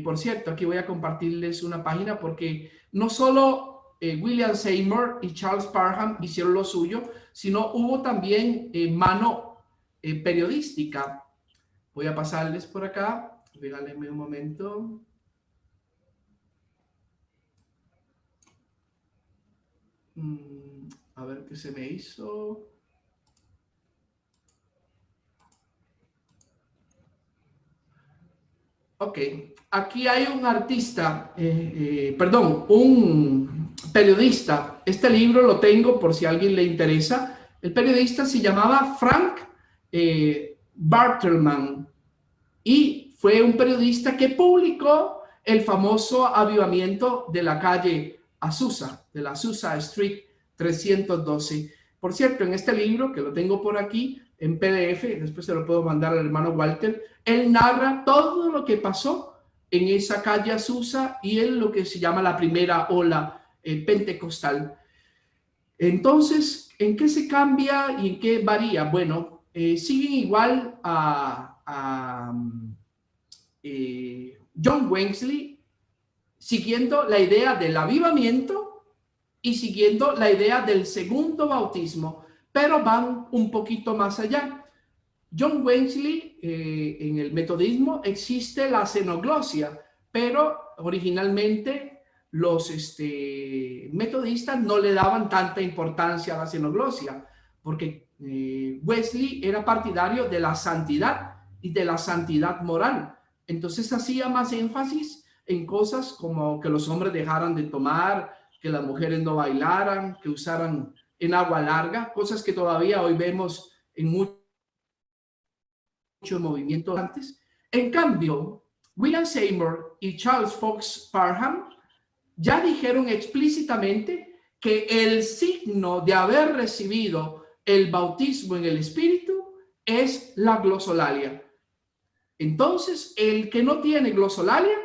Por cierto, aquí voy a compartirles una página porque no solo William Seymour y Charles Parham hicieron lo suyo, sino hubo también mano periodística. Voy a pasarles por acá, regálenme un momento. A ver qué se me hizo. Ok, aquí hay un artista, un periodista. Este libro lo tengo por si a alguien le interesa. El periodista se llamaba Frank Bartelman y fue un periodista que publicó el famoso avivamiento de la calle Azusa, de la Azusa Street 312. Por cierto, en este libro, que lo tengo por aquí en PDF, después se lo puedo mandar al hermano Walter, él narra todo lo que pasó en esa calle Azusa y en lo que se llama la primera ola pentecostal. Entonces, ¿en qué se cambia y en qué varía? Bueno, siguen igual a John Wesley, siguiendo la idea del avivamiento y siguiendo la idea del segundo bautismo, pero van un poquito más allá. John Wesley, en el metodismo existe la xenoglosia, pero originalmente los metodistas no le daban tanta importancia a la xenoglosia, porque Wesley era partidario de la santidad y de la santidad moral. Entonces hacía más énfasis en cosas como que los hombres dejaran de tomar, que las mujeres no bailaran, que usaran en agua larga, cosas que todavía hoy vemos en muchos movimientos antes. En cambio, William Seymour y Charles Fox Parham ya dijeron explícitamente que el signo de haber recibido el bautismo en el Espíritu es la glosolalia. Entonces, el que no tiene glosolalia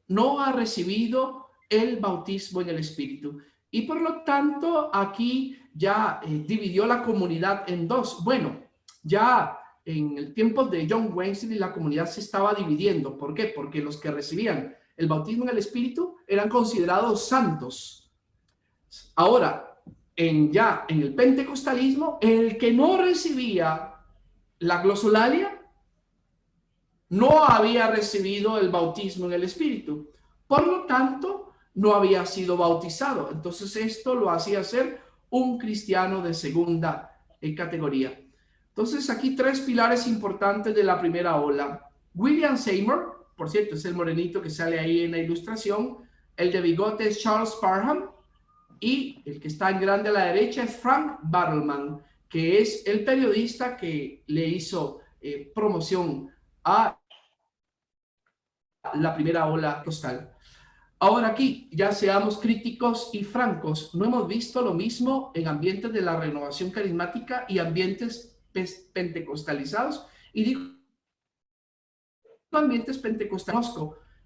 no ha recibido el bautismo en el Espíritu. Y por lo tanto, aquí ya dividió la comunidad en dos. Bueno, ya en el tiempo de John Wesley la comunidad se estaba dividiendo. ¿Por qué? Porque los que recibían el bautismo en el Espíritu eran considerados santos. Ahora, ya en el pentecostalismo, el que no recibía la glosolalia no había recibido el bautismo en el Espíritu. Por lo tanto, no había sido bautizado. Entonces, esto lo hacía ser un cristiano de segunda categoría. Entonces, aquí tres pilares importantes de la primera ola. William Seymour, por cierto, es el morenito que sale ahí en la ilustración. El de bigote es Charles Parham. Y el que está en grande a la derecha es Frank Bartleman, que es el periodista que le hizo promoción a la primera ola costal. Ahora aquí, ya seamos críticos y francos, no hemos visto lo mismo en ambientes de la renovación carismática y ambientes pentecostalizados. Y digo ambientes pentecostales.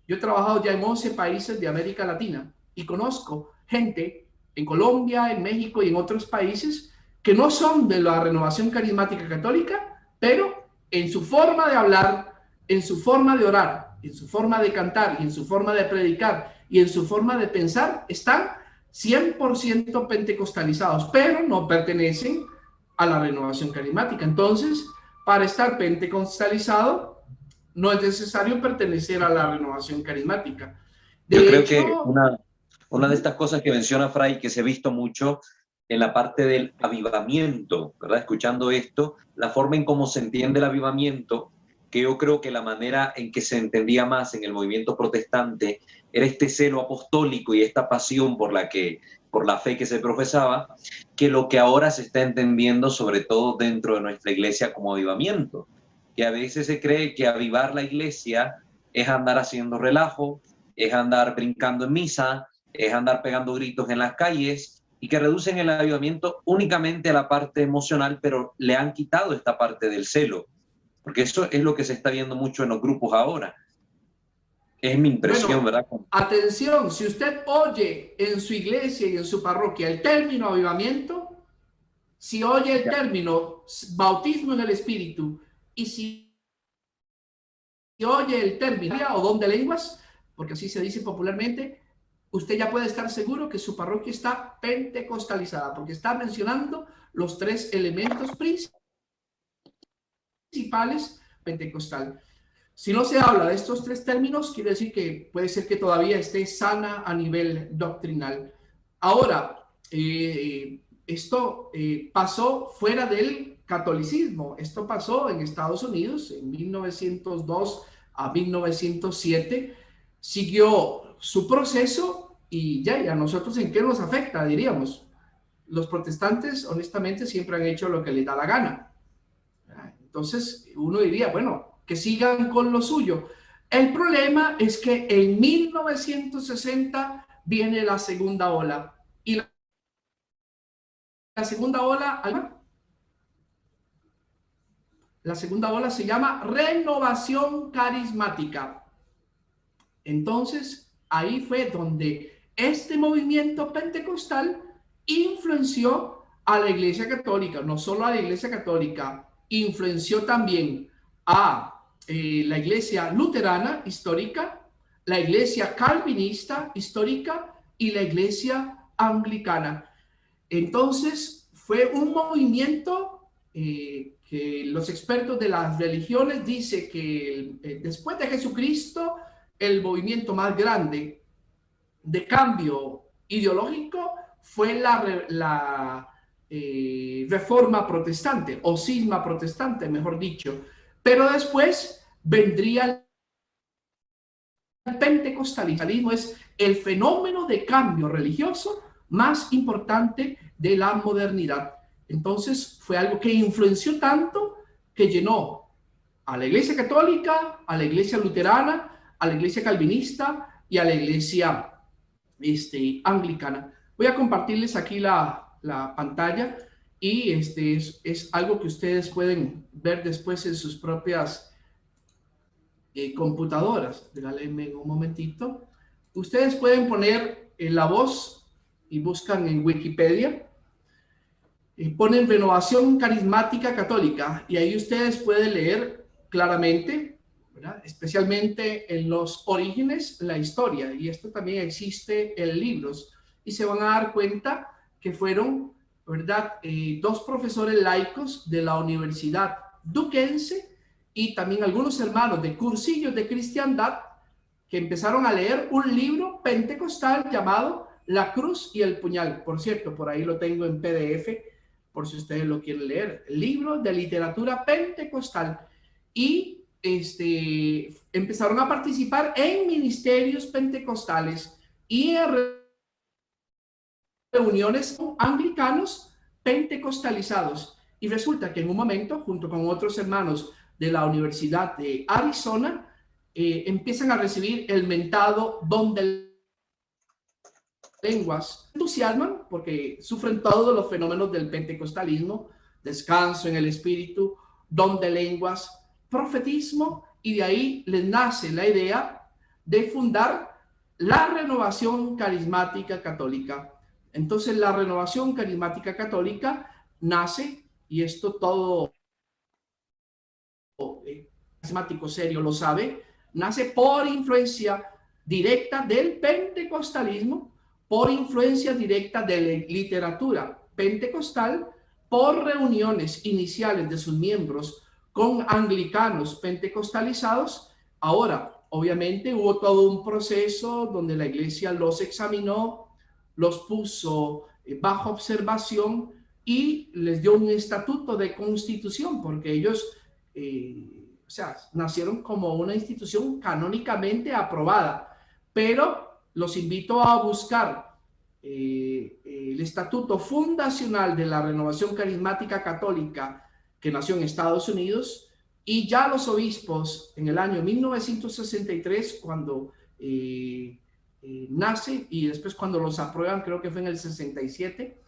Yo he trabajado ya en 11 países de América Latina y conozco gente en Colombia, en México y en otros países que no son de la renovación carismática católica, pero en su forma de hablar, en su forma de orar, en su forma de cantar y en su forma de predicar y en su forma de pensar, están 100% pentecostalizados, pero no pertenecen a la renovación carismática. Entonces, para estar pentecostalizado, no es necesario pertenecer a la renovación carismática.
Yo creo que una de estas cosas que menciona Fray, que se ha visto mucho en la parte del avivamiento, ¿verdad? Escuchando esto, la forma en cómo se entiende el avivamiento, que yo creo que la manera en que se entendía más en el movimiento protestante era este celo apostólico y esta pasión por la fe que se profesaba, que lo que ahora se está entendiendo, sobre todo dentro de nuestra iglesia, como avivamiento, que a veces se cree que avivar la iglesia es andar haciendo relajo, es andar brincando en misa, es andar pegando gritos en las calles, y que reducen el avivamiento únicamente a la parte emocional, pero le han quitado esta parte del celo, porque eso es lo que se está viendo mucho en los grupos ahora. Es mi impresión, ¿verdad?
Atención, si usted oye en su iglesia y en su parroquia el término avivamiento, si oye el término bautismo en el Espíritu, y si oye el término o don de lenguas, porque así se dice popularmente, usted ya puede estar seguro que su parroquia está pentecostalizada, porque está mencionando los tres elementos principales pentecostal. Si no se habla de estos tres términos, quiere decir que puede ser que todavía esté sana a nivel doctrinal. Ahora, esto pasó fuera del catolicismo. Esto pasó en Estados Unidos en 1902 a 1907. Siguió su proceso y ya, ¿a nosotros en qué nos afecta? Diríamos, los protestantes honestamente siempre han hecho lo que les da la gana. Entonces uno diría, bueno, que sigan con lo suyo. El problema es que en 1960 viene la segunda ola y la segunda ola se llama renovación carismática. Entonces, ahí fue donde este movimiento pentecostal influenció a la Iglesia Católica, no solo a la Iglesia Católica, influenció también a la Iglesia Luterana histórica, la Iglesia Calvinista histórica y la Iglesia Anglicana. Entonces, fue un movimiento que los expertos de las religiones dicen que después de Jesucristo, el movimiento más grande de cambio ideológico fue la reforma protestante, o cisma protestante, mejor dicho. Pero después vendría el pentecostalismo, es el fenómeno de cambio religioso más importante de la modernidad. Entonces fue algo que influenció tanto que llenó a la Iglesia Católica, a la Iglesia Luterana, a la Iglesia Calvinista y a la Iglesia Anglicana. Voy a compartirles aquí la pantalla y es algo que ustedes pueden ver después en sus propias computadoras. Déjenme un momentito. Ustedes pueden poner la voz y buscan en Wikipedia. Ponen Renovación Carismática Católica y ahí ustedes pueden leer claramente, ¿verdad? Especialmente en los orígenes, la historia, y esto también existe en libros, y se van a dar cuenta que fueron, ¿verdad? Dos profesores laicos de la Universidad Duquense y también algunos hermanos de cursillos de cristiandad que empezaron a leer un libro pentecostal llamado La Cruz y el Puñal. Por cierto, por ahí lo tengo en PDF, por si ustedes lo quieren leer. Libro de literatura pentecostal. Y empezaron a participar en ministerios pentecostales y en reuniones anglicanos pentecostalizados. Y resulta que en un momento, junto con otros hermanos de la Universidad de Arizona, empiezan a recibir el mentado don de lenguas. Se entusiasman porque sufren todos los fenómenos del pentecostalismo: descanso en el espíritu, don de lenguas, profetismo, y de ahí les nace la idea de fundar la Renovación Carismática Católica. Entonces la Renovación Carismática Católica nace, y esto todo carismático serio lo sabe, nace por influencia directa del pentecostalismo, por influencia directa de la literatura pentecostal, por reuniones iniciales de sus miembros con anglicanos pentecostalizados. Ahora, obviamente, hubo todo un proceso donde la iglesia los examinó, los puso bajo observación y les dio un estatuto de constitución, porque ellos nacieron como una institución canónicamente aprobada. Pero los invito a buscar el estatuto fundacional de la Renovación Carismática Católica, que nació en Estados Unidos, y ya los obispos en el año 1963, cuando nace, y después cuando los aprueban, creo que fue en el 67,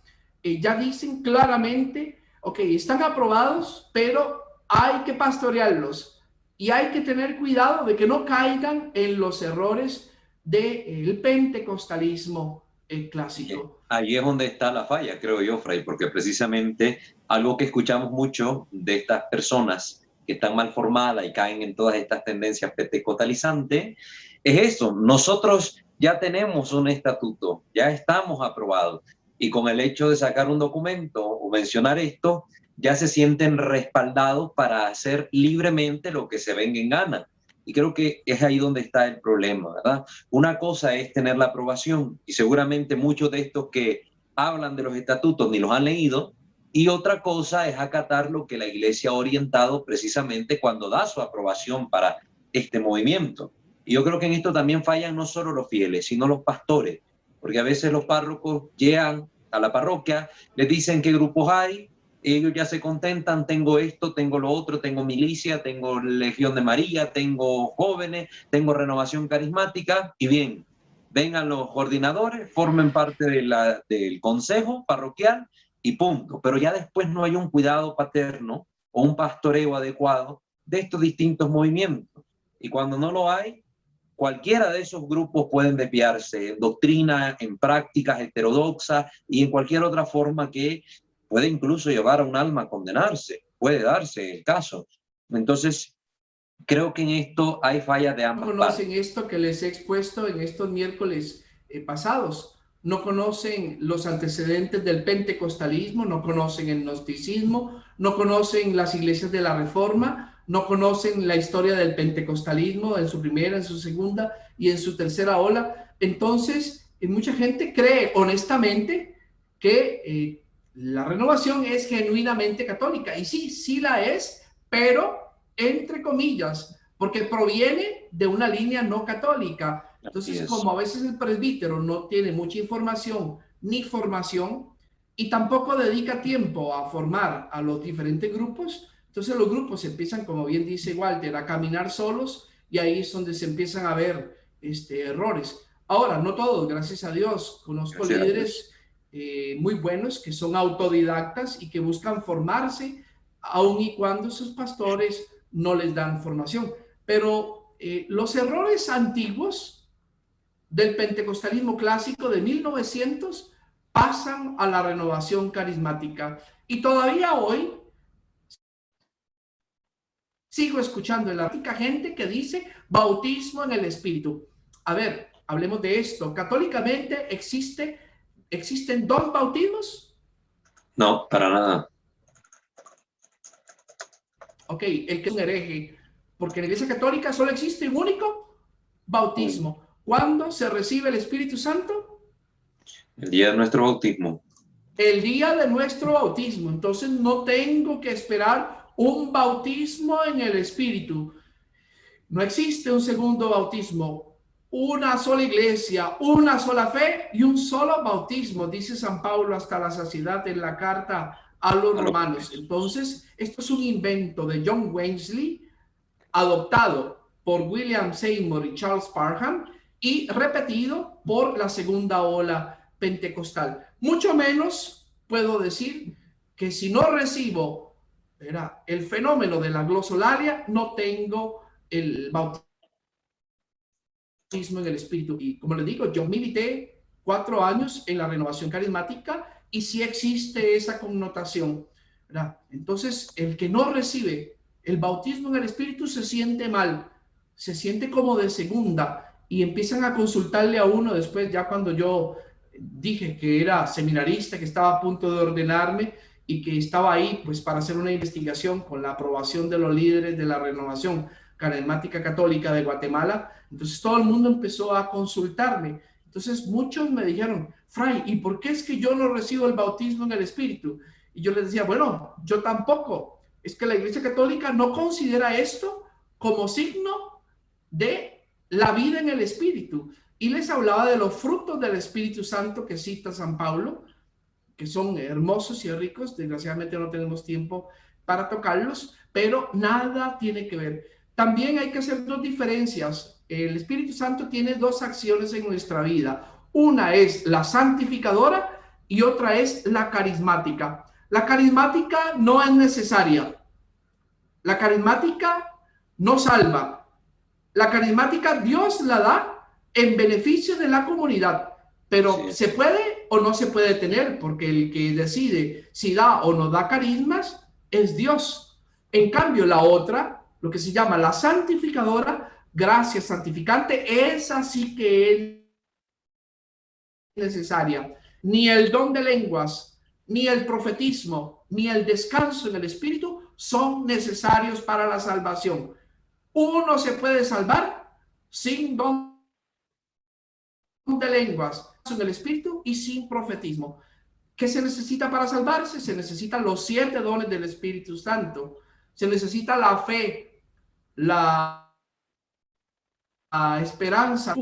ya dicen claramente, ok, están aprobados, pero hay que pastorearlos y hay que tener cuidado de que no caigan en los errores del pentecostalismo clásico.
Ahí es donde está la falla, creo yo, Fray, porque precisamente algo que escuchamos mucho de estas personas que están mal formadas y caen en todas estas tendencias pentecostalizantes es eso: nosotros ya tenemos un estatuto, ya estamos aprobados, y con el hecho de sacar un documento o mencionar esto, ya se sienten respaldados para hacer libremente lo que se venga en gana. Y creo que es ahí donde está el problema, ¿verdad? Una cosa es tener la aprobación, y seguramente muchos de estos que hablan de los estatutos ni los han leído, y otra cosa es acatar lo que la iglesia ha orientado precisamente cuando da su aprobación para este movimiento. Y yo creo que en esto también fallan no solo los fieles, sino los pastores, porque a veces los párrocos llegan a la parroquia, les dicen qué grupos hay, ellos ya se contentan: tengo esto, tengo lo otro, tengo milicia, tengo Legión de María, tengo jóvenes, tengo Renovación Carismática, y bien, vengan los coordinadores, formen parte del consejo parroquial y punto. Pero ya después no hay un cuidado paterno o un pastoreo adecuado de estos distintos movimientos. Y cuando no lo hay, cualquiera de esos grupos pueden desviarse en doctrina, en prácticas heterodoxas y en cualquier otra forma que puede incluso llevar a un alma a condenarse. Puede darse el caso. Entonces, creo que en esto hay fallas de ambas partes.
No conocen esto que les he expuesto en estos miércoles pasados. No conocen los antecedentes del pentecostalismo, no conocen el gnosticismo, no conocen las iglesias de la Reforma, no conocen la historia del pentecostalismo en su primera, en su segunda y en su tercera ola. Entonces, mucha gente cree honestamente que la renovación es genuinamente católica. Y sí, sí la es, pero entre comillas, porque proviene de una línea no católica. Entonces, como a veces el presbítero no tiene mucha información ni formación y tampoco dedica tiempo a formar a los diferentes grupos, entonces los grupos empiezan, como bien dice Walter, a caminar solos y ahí es donde se empiezan a ver errores. Ahora, no todos, gracias a Dios, conozco líderes muy buenos que son autodidactas y que buscan formarse, aun y cuando sus pastores no les dan formación. Pero los errores antiguos del pentecostalismo clásico de 1900 pasan a la renovación carismática. Y todavía hoy sigo escuchando en la práctica gente que dice bautismo en el Espíritu. A ver, hablemos de esto. ¿Católicamente existen dos bautismos?
No, para nada.
Ok, el que es un hereje, porque en la Iglesia Católica solo existe un único bautismo. ¿Cuándo se recibe el Espíritu Santo?
El día de nuestro bautismo.
El día de nuestro bautismo. Entonces no tengo que esperar un bautismo en el Espíritu. No existe un segundo bautismo. Una sola iglesia, una sola fe y un solo bautismo, dice San Pablo hasta la saciedad en la carta a los romanos. Entonces, esto es un invento de John Wesley, adoptado por William Seymour y Charles Parham y repetido por la segunda ola pentecostal. Mucho menos puedo decir que si no recibo el fenómeno de la glosolalia, no tengo el bautismo en el Espíritu. Y como les digo, yo milité 4 años en la renovación carismática y sí existe esa connotación, ¿verdad? Entonces, el que no recibe el bautismo en el Espíritu se siente mal, se siente como de segunda y empiezan a consultarle a uno después, ya cuando yo dije que era seminarista, que estaba a punto de ordenarme y que estaba ahí pues para hacer una investigación con la aprobación de los líderes de la renovación carismática católica de Guatemala. Entonces todo el mundo empezó a consultarme. Entonces muchos me dijeron, Fray, ¿y por qué es que yo no recibo el bautismo en el Espíritu? Y yo les decía, bueno, yo tampoco. Es que la Iglesia Católica no considera esto como signo de la vida en el Espíritu. Y les hablaba de los frutos del Espíritu Santo que cita San Pablo, que son hermosos y ricos. Desgraciadamente no tenemos tiempo para tocarlos, pero nada tiene que ver. También hay que hacer dos diferencias. El Espíritu Santo tiene dos acciones en nuestra vida. Una es la santificadora y otra es la carismática. La carismática no es necesaria. La carismática no salva. La carismática Dios la da en beneficio de la comunidad, pero ¿se puede o no se puede tener? Porque el que decide si da o no da carismas es Dios. En cambio, la otra, lo que se llama la santificadora, gracia santificante, esa sí que es necesaria. Ni el don de lenguas, ni el profetismo, ni el descanso en el Espíritu son necesarios para la salvación. Uno se puede salvar sin don de lenguas, en el Espíritu y sin profetismo. ¿Qué se necesita para salvarse? Se necesitan los 7 dones del Espíritu Santo. Se necesita la fe, la esperanza,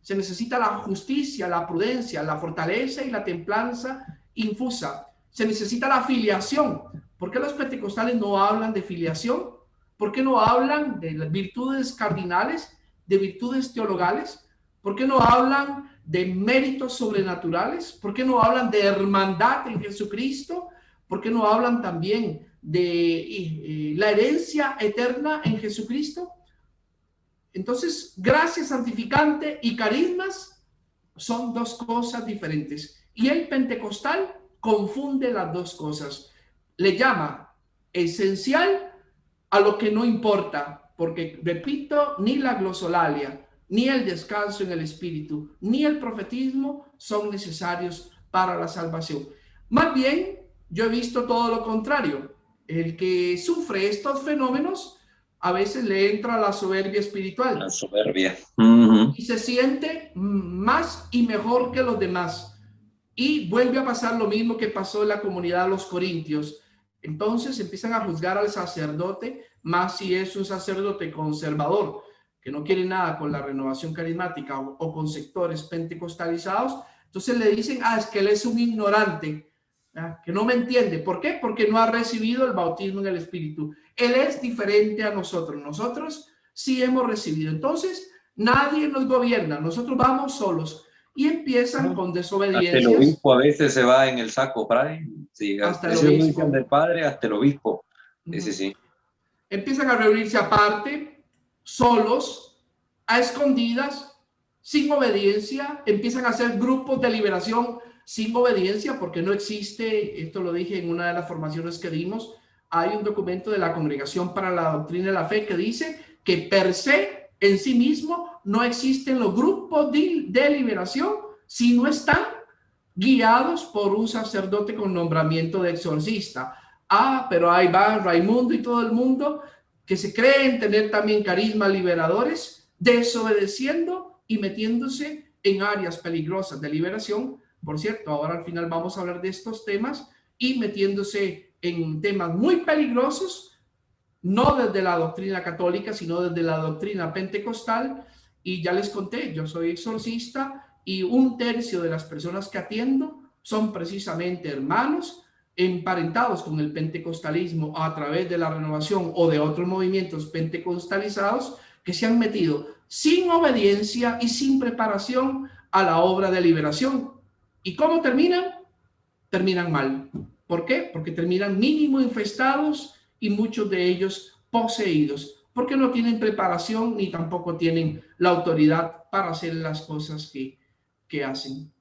se necesita la justicia, la prudencia, la fortaleza y la templanza infusa. Se necesita la filiación. ¿Por qué los pentecostales no hablan de filiación? ¿Por qué no hablan de las virtudes cardinales, de virtudes teologales? ¿Por qué no hablan de méritos sobrenaturales? ¿Por qué no hablan de hermandad en Jesucristo? ¿Por qué no hablan también de la herencia eterna en Jesucristo? Entonces, gracia santificante y carismas son dos cosas diferentes. Y el pentecostal confunde las dos cosas. Le llama esencial a lo que no importa, porque, repito, ni la glosolalia, ni el descanso en el Espíritu, ni el profetismo son necesarios para la salvación. Más bien, yo he visto todo lo contrario. El que sufre estos fenómenos a veces le entra la soberbia espiritual.
La soberbia.
Y se siente más y mejor que los demás. Y vuelve a pasar lo mismo que pasó en la comunidad de los corintios. Entonces empiezan a juzgar al sacerdote, más si es un sacerdote conservador, que no quiere nada con la renovación carismática o con sectores pentecostalizados. Entonces le dicen, es que él es un ignorante, que no me entiende. ¿Por qué? Porque no ha recibido el bautismo en el Espíritu. Él es diferente a nosotros. Nosotros sí hemos recibido. Entonces, nadie nos gobierna. Nosotros vamos solos. Y empiezan con desobediencias.
Hasta el obispo a veces se va en el saco, ¿verdad? Sí,
hasta el obispo.
Del padre hasta el obispo. Sí.
Empiezan a reunirse aparte, solos, a escondidas, sin obediencia. Empiezan a hacer grupos de liberación sin obediencia, porque no existe, esto lo dije en una de las formaciones que dimos, hay un documento de la Congregación para la Doctrina de la Fe que dice que per se, en sí mismo, no existen los grupos de liberación si no están guiados por un sacerdote con nombramiento de exorcista. Pero ahí va Raimundo y todo el mundo que se creen tener también carismas liberadores, desobedeciendo y metiéndose en áreas peligrosas de liberación. Por cierto, ahora al final vamos a hablar de estos temas y metiéndose en temas muy peligrosos, no desde la doctrina católica, sino desde la doctrina pentecostal. Y ya les conté, yo soy exorcista y 1/3 de las personas que atiendo son precisamente hermanos emparentados con el pentecostalismo a través de la renovación o de otros movimientos pentecostalizados que se han metido sin obediencia y sin preparación a la obra de liberación. ¿Y cómo terminan? Terminan mal. ¿Por qué? Porque terminan mínimo infestados y muchos de ellos poseídos, porque no tienen preparación ni tampoco tienen la autoridad para hacer las cosas que hacen.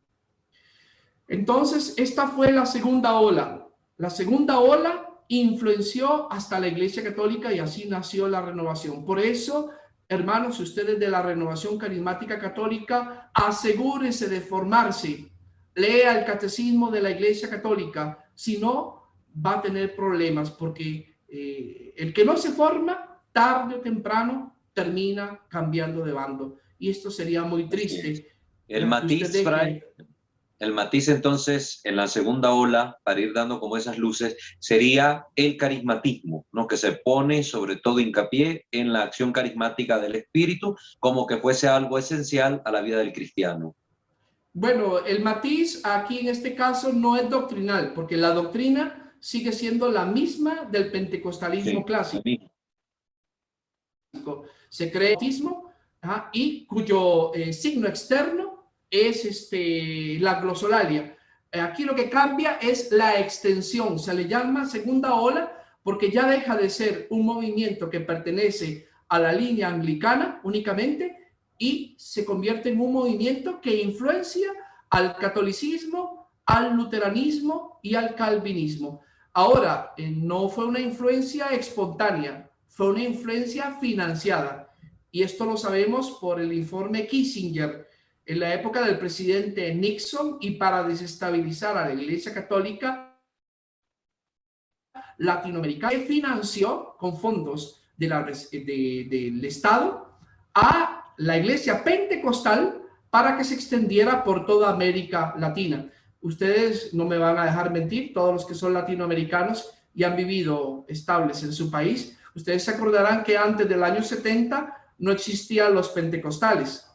Entonces, esta fue la segunda ola. La segunda ola influenció hasta la Iglesia Católica y así nació la renovación. Por eso, hermanos, ustedes de la Renovación Carismática Católica, asegúrense de formarse. Lea el catecismo de la Iglesia Católica, si no, va a tener problemas, porque el que no se forma, tarde o temprano, termina cambiando de bando. Y esto sería muy triste.
El matiz, Fray, el matiz entonces en la segunda ola, para ir dando como esas luces, sería el carismatismo, ¿no? Que se pone sobre todo hincapié en la acción carismática del Espíritu, como que fuese algo esencial a la vida del cristiano.
Bueno, el matiz aquí en este caso no es doctrinal, porque la doctrina sigue siendo la misma del pentecostalismo clásico. Se cree bautismo y cuyo signo externo es la glosolalia. Aquí lo que cambia es la extensión. Se le llama segunda ola porque ya deja de ser un movimiento que pertenece a la línea anglicana únicamente y se convierte en un movimiento que influencia al catolicismo, al luteranismo y al calvinismo. Ahora, no fue una influencia espontánea, fue una influencia financiada. Y esto lo sabemos por el informe Kissinger en la época del presidente Nixon, y para desestabilizar a la Iglesia Católica latinoamericana, que financió con fondos del Estado a la Iglesia Pentecostal para que se extendiera por toda América Latina. Ustedes no me van a dejar mentir, todos los que son latinoamericanos y han vivido estables en su país, ustedes se acordarán que antes del año 70 no existían los pentecostales.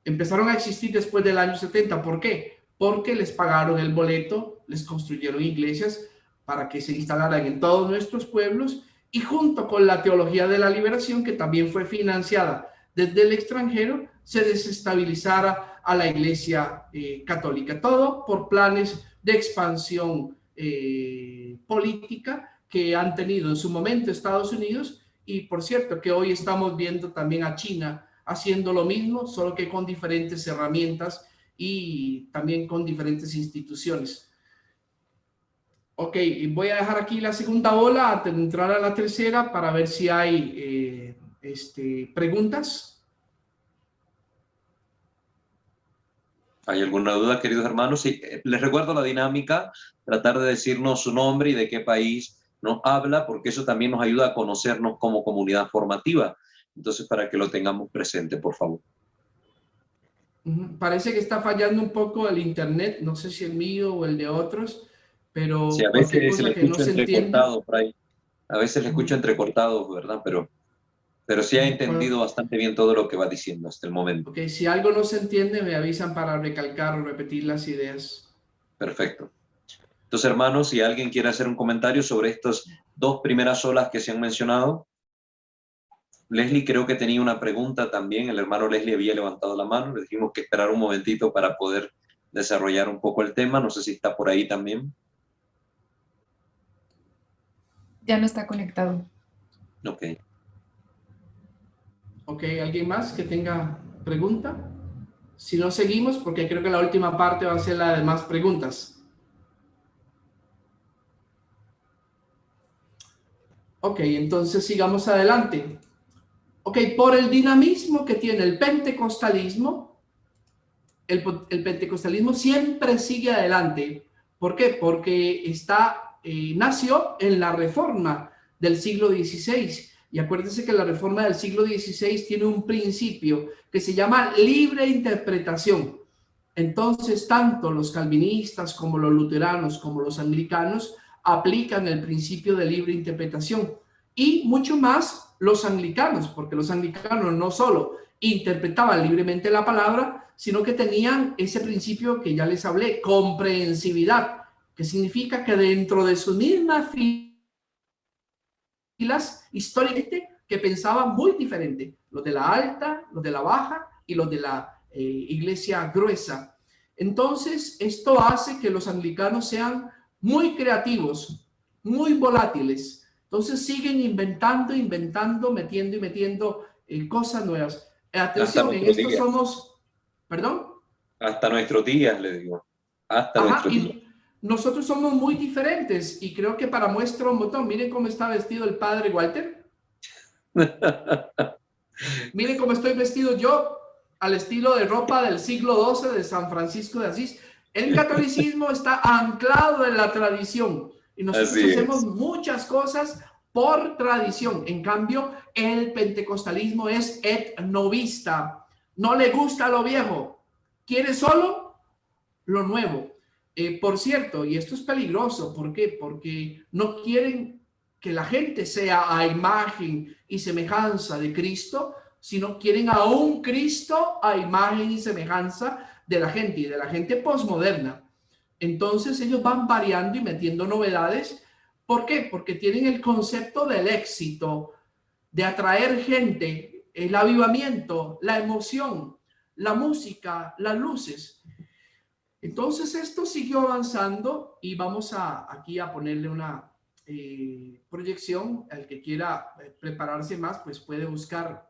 Empezaron a existir después del año 70. ¿Por qué? Porque les pagaron el boleto, les construyeron iglesias para que se instalaran en todos nuestros pueblos, y junto con la teología de la liberación, que también fue financiada desde el extranjero, se desestabilizara a la Iglesia católica. Todo por planes de expansión política que han tenido en su momento Estados Unidos, y por cierto que hoy estamos viendo también a China haciendo lo mismo, solo que con diferentes herramientas y también con diferentes instituciones. Ok, voy a dejar aquí la segunda ola antes de entrar a la tercera para ver si hay preguntas.
¿Hay alguna duda, queridos hermanos? Sí, les recuerdo la dinámica, tratar de decirnos su nombre y de qué país ¿no? Habla, porque eso también nos ayuda a conocernos como comunidad formativa. Entonces, para que lo tengamos presente, por favor.
Parece que está fallando un poco el internet, no sé si el mío o el de otros,
Sí,
pero
a
cualquier
veces se le
cosa que no
escucha
se entienda.
entrecortado por ahí. A veces le escucho entrecortado, ¿verdad? Pero sí ha entendido bastante bien todo lo que va diciendo hasta el momento.
Ok, si algo no se entiende, me avisan para recalcar o repetir las ideas.
Perfecto. Entonces, hermanos, si alguien quiere hacer un comentario sobre estas dos primeras olas que se han mencionado. Leslie creo que tenía una pregunta también. El hermano Leslie había levantado la mano. Le dijimos que esperar un momentito para poder desarrollar un poco el tema. No sé si está por ahí también.
Ya no está conectado.
Ok.
Ok, ¿alguien más que tenga pregunta? Si no, seguimos, porque creo que la última parte va a ser la de más preguntas. Ok, entonces sigamos adelante. Ok, por el dinamismo que tiene el pentecostalismo, el pentecostalismo siempre sigue adelante. ¿Por qué? Porque nació en la reforma del siglo XVI. Y acuérdense que la reforma del siglo XVI tiene un principio que se llama libre interpretación. Entonces, tanto los calvinistas como los luteranos como los anglicanos aplican el principio de libre interpretación. Y mucho más los anglicanos, porque los anglicanos no solo interpretaban libremente la palabra, sino que tenían ese principio que ya les hablé, comprensividad, que significa que dentro de sus mismas filas históricamente que pensaban muy diferente, los de la alta, los de la baja y los de la iglesia gruesa. Entonces, esto hace que los anglicanos sean muy creativos, muy volátiles. Entonces, siguen inventando, metiendo y metiendo cosas nuevas. Atención, en esto somos, perdón.
Hasta nuestros días, le digo. Hasta nuestros días.
Nosotros somos muy diferentes y creo que para muestra un botón, miren cómo está vestido el padre Walter. Miren cómo estoy vestido yo al estilo de ropa del siglo XII de San Francisco de Asís. El catolicismo está anclado en la tradición y nosotros hacemos muchas cosas por tradición. En cambio, el pentecostalismo es etnovista. No le gusta lo viejo, quiere solo lo nuevo. Por cierto, y esto es peligroso, ¿por qué? Porque no quieren que la gente sea a imagen y semejanza de Cristo, sino quieren a un Cristo a imagen y semejanza de la gente y de la gente posmoderna. Entonces ellos van variando y metiendo novedades. ¿Por qué? Porque tienen el concepto del éxito, de atraer gente, el avivamiento, la emoción, la música, las luces. Entonces esto siguió avanzando y vamos aquí a ponerle una proyección. El que quiera prepararse más, pues puede buscar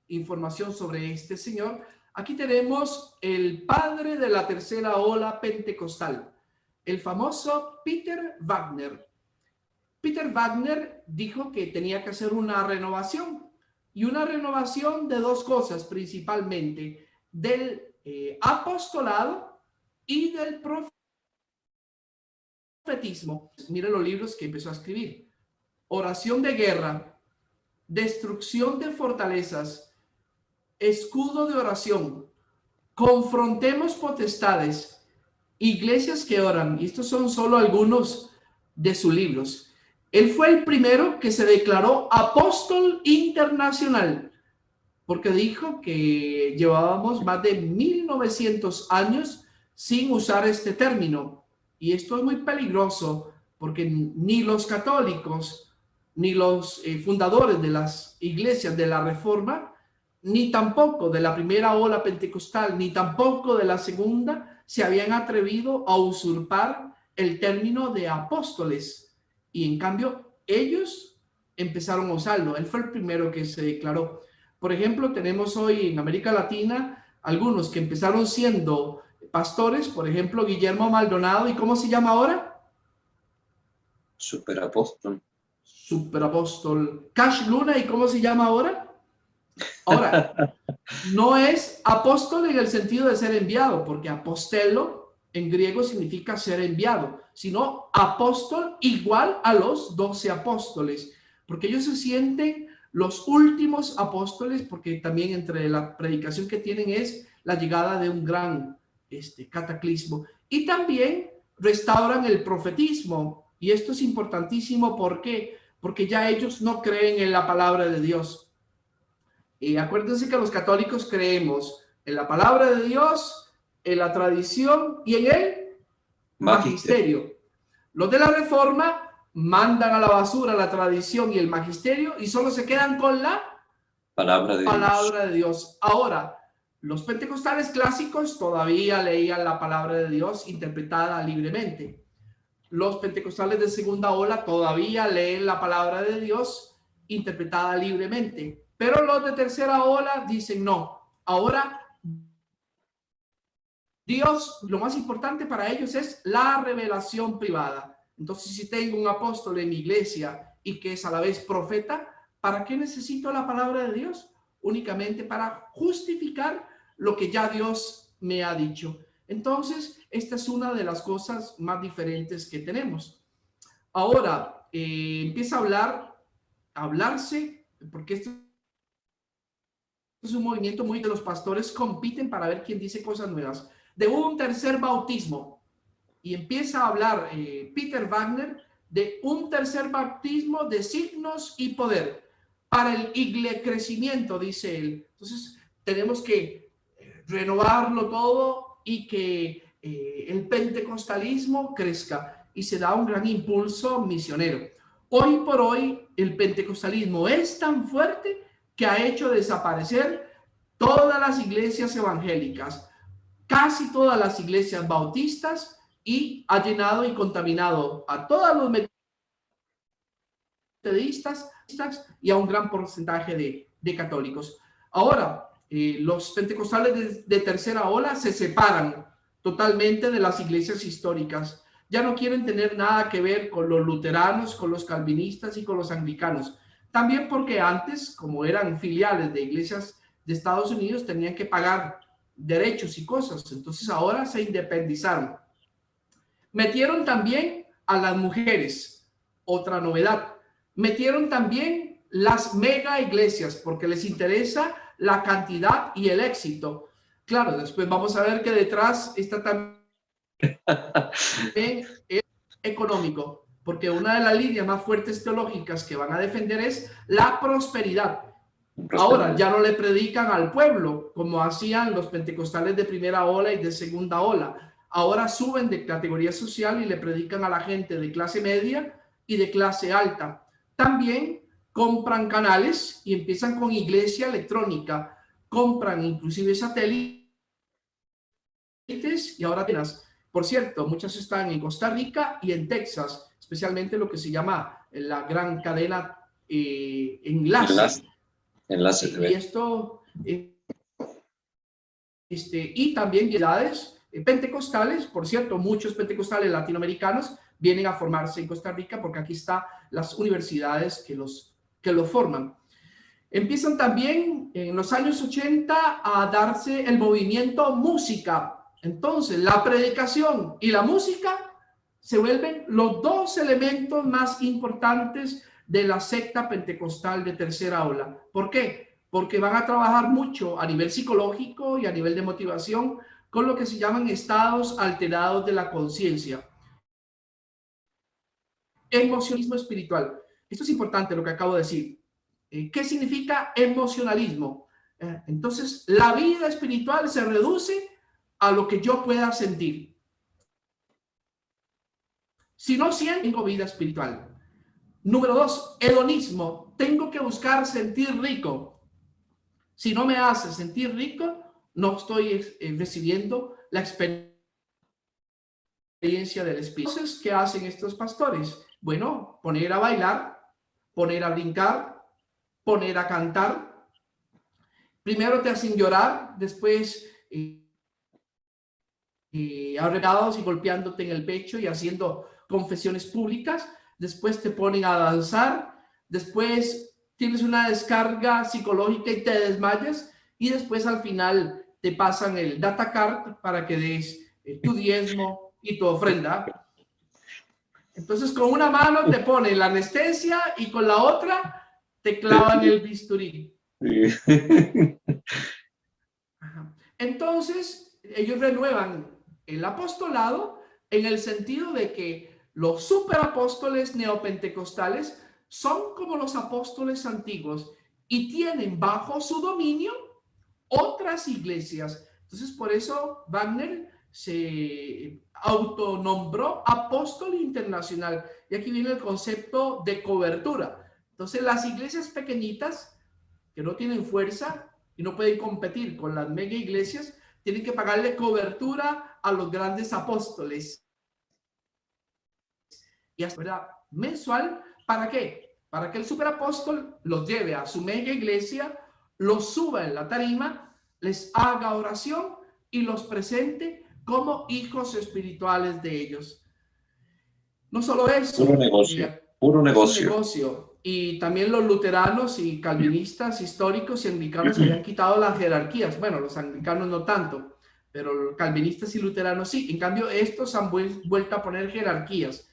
información sobre este señor. Aquí tenemos el padre de la tercera ola pentecostal, el famoso Peter Wagner. Peter Wagner dijo que tenía que hacer una renovación, y una renovación de dos cosas principalmente, del apostolado y del profetismo. Miren los libros que empezó a escribir: Oración de guerra, Destrucción de fortalezas, Escudo de oración, Confrontemos potestades, Iglesias que oran. Y estos son solo algunos de sus libros. Él fue el primero que se declaró apóstol internacional, porque dijo que llevábamos más de 1900 años sin usar este término. Y esto es muy peligroso, porque ni los católicos, ni los fundadores de las iglesias de la Reforma, ni tampoco de la primera ola pentecostal, ni tampoco de la segunda, se habían atrevido a usurpar el término de apóstoles. Y en cambio, ellos empezaron a usarlo. Él fue el primero que se declaró. Por ejemplo, tenemos hoy en América Latina algunos que empezaron siendo pastores, por ejemplo, Guillermo Maldonado. ¿Y cómo se llama ahora?
Superapóstol.
Superapóstol. Cash Luna, ¿y cómo se llama ahora? Ahora, no es apóstol en el sentido de ser enviado, porque apostelo en griego significa ser enviado, sino apóstol igual a los 12 apóstoles, porque ellos se sienten los últimos apóstoles, porque también entre la predicación que tienen es la llegada de un gran cataclismo. Y también restauran el profetismo, y esto es importantísimo. ¿Por qué? Porque ya ellos no creen en la palabra de Dios. Y acuérdense que los católicos creemos en la palabra de Dios, en la tradición y en el magisterio. Los de la Reforma mandan a la basura la tradición y el magisterio y solo se quedan con la palabra de Dios. Ahora, los pentecostales clásicos todavía leían la palabra de Dios interpretada libremente. Los pentecostales de segunda ola todavía leen la palabra de Dios interpretada libremente. Pero los de tercera ola dicen no. Ahora, Dios, lo más importante para ellos es la revelación privada. Entonces, si tengo un apóstol en mi iglesia y que es a la vez profeta, ¿para qué necesito la palabra de Dios? Únicamente para justificar lo que ya Dios me ha dicho. Entonces, esta es una de las cosas más diferentes que tenemos. Ahora, empieza a hablarse, porque esto es un movimiento muy de los pastores compiten para ver quién dice cosas nuevas, de un tercer bautismo. Y empieza a hablar Peter Wagner de un tercer bautismo de signos y poder para el crecimiento, dice él. Entonces, tenemos que renovarlo todo y que el pentecostalismo crezca y se da un gran impulso misionero. Hoy por hoy, el pentecostalismo es tan fuerte que ha hecho desaparecer todas las iglesias evangélicas, casi todas las iglesias bautistas, y ha llenado y contaminado a todos los metodistas y a un gran porcentaje de católicos. Ahora, los pentecostales de tercera ola se separan totalmente de las iglesias históricas. Ya no quieren tener nada que ver con los luteranos, con los calvinistas y con los anglicanos. También porque antes, como eran filiales de iglesias de Estados Unidos, tenían que pagar derechos y cosas. Entonces ahora se independizaron. Metieron también a las mujeres, otra novedad. Metieron también las mega iglesias porque les interesa la cantidad y el éxito. Claro, después vamos a ver que detrás está también el económico, porque una de las líneas más fuertes teológicas que van a defender es la prosperidad. Ahora ya no le predican al pueblo como hacían los pentecostales de primera ola y de segunda ola. Ahora suben de categoría social y le predican a la gente de clase media y de clase alta. También compran canales y empiezan con iglesia electrónica. Compran inclusive satélites y ahora apenas. Por cierto, muchas están en Costa Rica y en Texas, especialmente lo que se llama la gran cadena Enlace.
Enlace.
Y esto, y también edades pentecostales. Por cierto, muchos pentecostales latinoamericanos vienen a formarse en Costa Rica porque aquí están las universidades que los forman. Empiezan también en los años 80 a darse el movimiento música. Entonces, la predicación y la música se vuelven los dos elementos más importantes de la secta pentecostal de tercera ola. ¿Por qué? Porque van a trabajar mucho a nivel psicológico y a nivel de motivación con lo que se llaman estados alterados de la conciencia. Emocionalismo espiritual. Esto es importante lo que acabo de decir. ¿Qué significa emocionalismo? Entonces, la vida espiritual se reduce a lo que yo pueda sentir. Si no siento vida espiritual. Número 2, hedonismo. Tengo que buscar sentir rico. Si no me hace sentir rico, no estoy recibiendo la experiencia del Espíritu. Entonces, ¿qué hacen estos pastores? Bueno, poner a bailar, poner a brincar, poner a cantar. Primero te hacen llorar, después arregados y golpeándote en el pecho y haciendo confesiones públicas. Después te ponen a danzar, después tienes una descarga psicológica y te desmayas, y después al final te pasan el data card para que des tu diezmo y tu ofrenda. Entonces con una mano te pone la anestesia y con la otra te clavan el bisturí. Ajá. Entonces ellos renuevan el apostolado en el sentido de que los superapóstoles neopentecostales son como los apóstoles antiguos y tienen bajo su dominio otras iglesias. Entonces por eso Wagner se autonombró apóstol internacional. Y aquí viene el concepto de cobertura. Entonces las iglesias pequeñitas que no tienen fuerza y no pueden competir con las mega iglesias, tienen que pagarle cobertura a los grandes apóstoles. Y hasta mensual, ¿para qué? Para que el superapóstol los lleve a su mega iglesia, los suba en la tarima, les haga oración y los presente como hijos espirituales de ellos. No solo eso.
Puro negocio. Puro negocio.
Y también los luteranos y calvinistas históricos y anglicanos habían quitado las jerarquías. Bueno, los anglicanos no tanto, pero los calvinistas y luteranos sí. En cambio, estos han vuelto a poner jerarquías.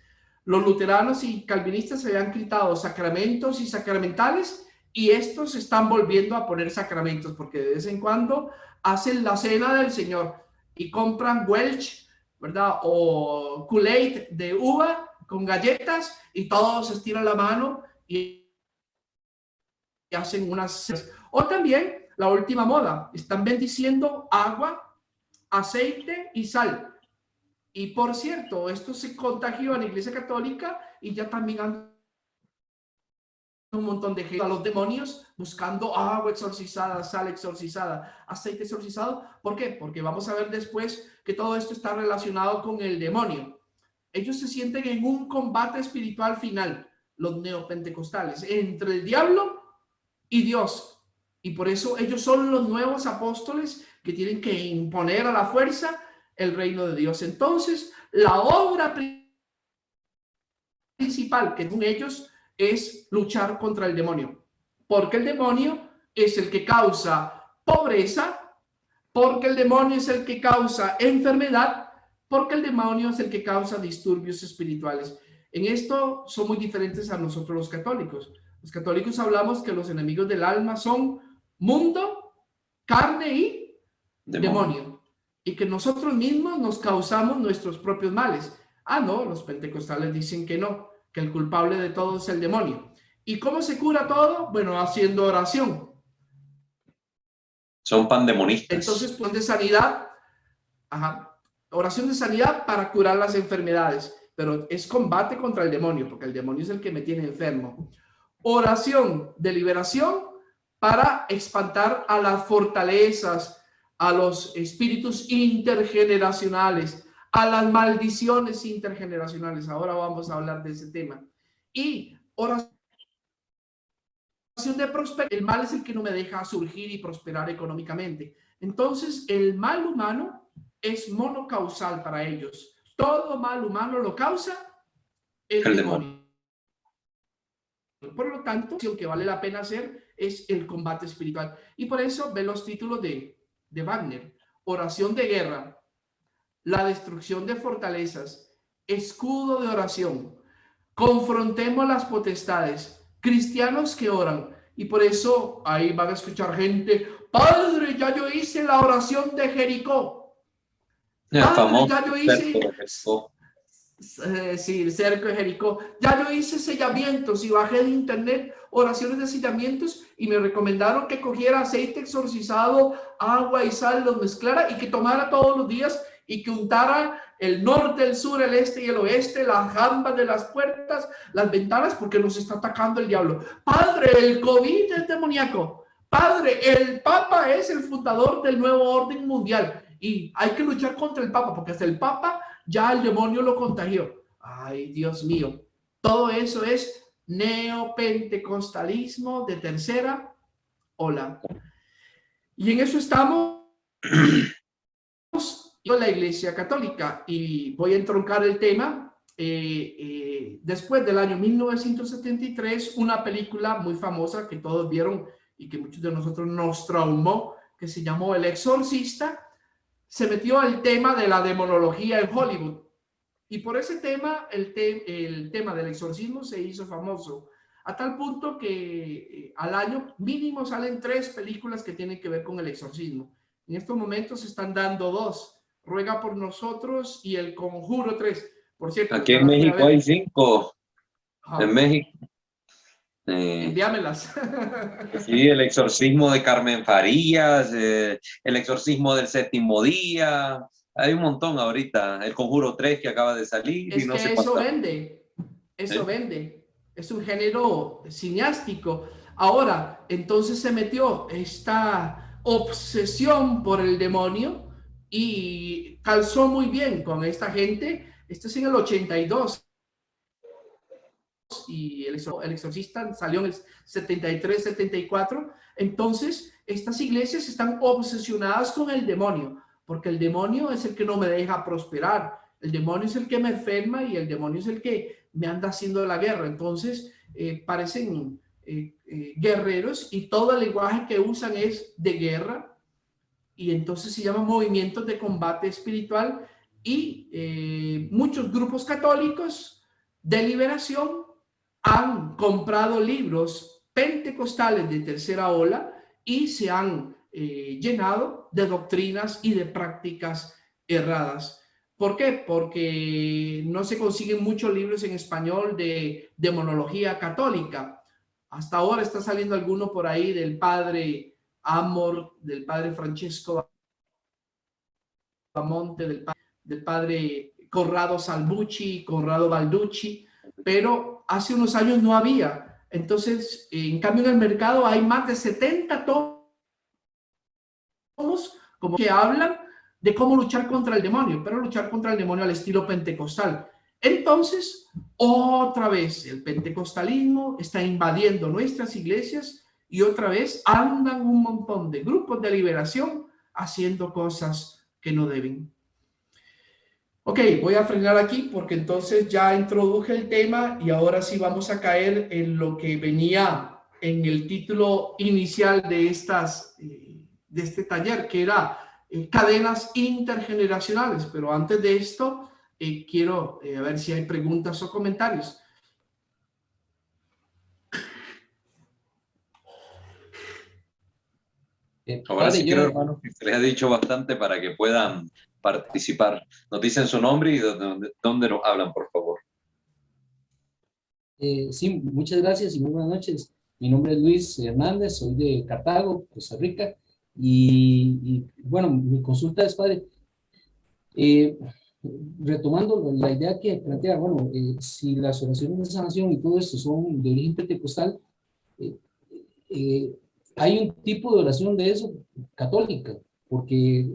Los luteranos y calvinistas habían quitado sacramentos y sacramentales y estos están volviendo a poner sacramentos porque de vez en cuando hacen la cena del Señor y compran Welch, ¿verdad? O Kool-Aid de uva con galletas y todos estiran la mano y hacen unas... O también la última moda, están bendiciendo agua, aceite y sal. Y por cierto, esto se contagió en la Iglesia Católica y ya también han un montón de gente a los demonios buscando agua exorcizada, sal exorcizada, aceite exorcizado. ¿Por qué? Porque vamos a ver después que todo esto está relacionado con el demonio. Ellos se sienten en un combate espiritual final, los neopentecostales, entre el diablo y Dios. Y por eso ellos son los nuevos apóstoles que tienen que imponer a la fuerza el reino de Dios. Entonces, la obra principal que tienen ellos es luchar contra el demonio, porque el demonio es el que causa pobreza, porque el demonio es el que causa enfermedad, porque el demonio es el que causa disturbios espirituales. En esto son muy diferentes a nosotros los católicos. Los católicos hablamos que los enemigos del alma son mundo, carne y demonio, y que nosotros mismos nos causamos nuestros propios males. Ah, no, los pentecostales dicen que no, que el culpable de todo es el demonio. ¿Y cómo se cura todo? Bueno, haciendo oración.
Son pandemonistas.
Entonces, plan de sanidad, oración de sanidad para curar las enfermedades, pero es combate contra el demonio, porque el demonio es el que me tiene enfermo. Oración de liberación para espantar a las fortalezas, a los espíritus intergeneracionales, a las maldiciones intergeneracionales. Ahora vamos a hablar de ese tema. Y oración de prosperidad. El mal es el que no me deja surgir y prosperar económicamente. Entonces, el mal humano es monocausal para ellos. Todo mal humano lo causa el demonio. Por lo tanto, lo que vale la pena hacer es el combate espiritual. Y por eso ven los títulos de Wagner: oración de guerra, la destrucción de fortalezas, escudo de oración, confrontemos las potestades, cristianos que oran. Y por eso ahí van a escuchar gente: padre, ya yo hice la oración de Jericó. Padre, ya yo hice... sí, el cerco de Jericó. Ya yo hice sellamientos y bajé de internet oraciones de sellamientos y me recomendaron que cogiera aceite exorcizado, agua y sal, los mezclara y que tomara todos los días y que untara el norte, el sur, el este y el oeste, las jambas de las puertas, las ventanas, porque nos está atacando el diablo. Padre, el COVID es demoníaco. Padre, el Papa es el fundador del nuevo orden mundial y hay que luchar contra el Papa, porque hasta el Papa ya el demonio lo contagió. Ay, Dios mío. Todo eso es neopentecostalismo de tercera ola. Y en eso estamos en la Iglesia Católica. Y voy a entroncar el tema. Después del año 1973, una película muy famosa que todos vieron y que muchos de nosotros nos traumó, que se llamó El Exorcista, se metió el tema de la demonología en Hollywood. Y por ese tema, el tema del exorcismo se hizo famoso, a tal punto que al año mínimo salen 3 películas que tienen que ver con el exorcismo. En estos momentos se están dando 2, Ruega por Nosotros y El Conjuro 3. Por cierto,
aquí en México hay 5. En México.
Envíamelas.
Sí, el exorcismo de Carmen Farías, el exorcismo del Séptimo Día. Hay un montón ahorita. El Conjuro 3 que acaba de salir.
Es
y no
que
sé
eso
cuántas.
vende. Eso vende. Es un género cineástico. Ahora, entonces se metió esta obsesión por el demonio y calzó muy bien con esta gente. Esto es en el 82 y el exorcista salió en el 73, 74. Entonces, estas iglesias están obsesionadas con el demonio, porque el demonio es el que no me deja prosperar. El demonio es el que me enferma y el demonio es el que me anda haciendo la guerra. Entonces, parecen guerreros y todo el lenguaje que usan es de guerra y entonces se llaman movimientos de combate espiritual y muchos grupos católicos de liberación han comprado libros pentecostales de tercera ola y se han llenado de doctrinas y de prácticas erradas. ¿Por qué? Porque no se consiguen muchos libros en español de demonología católica. Hasta ahora está saliendo alguno por ahí del padre Amor, del padre Francesco Bamonte, del padre Corrado Salvucci, Corrado Balducci, pero hace unos años no había. Entonces, en cambio en el mercado hay más de 70 tomos como que hablan de cómo luchar contra el demonio, pero luchar contra el demonio al estilo pentecostal. Entonces, otra vez el pentecostalismo está invadiendo nuestras iglesias y otra vez andan un montón de grupos de liberación haciendo cosas que no deben. Ok, voy a frenar aquí porque entonces ya introduje el tema y ahora sí vamos a caer en lo que venía en el título inicial de este taller, que era cadenas intergeneracionales. Pero antes de esto, quiero a ver si hay preguntas o comentarios.
Ahora sí quiero, hermanos, que se les ha dicho bastante para que puedan participar. Nos dicen su nombre y dónde nos hablan, por favor.
Sí, muchas gracias y muy buenas noches. Mi nombre es Luis Hernández, soy de Cartago, Costa Rica. Y bueno, mi consulta es, padre, retomando la idea que plantea, bueno, si las oraciones de sanación y todo esto son de origen pentecostal, hay un tipo de oración de eso católica, porque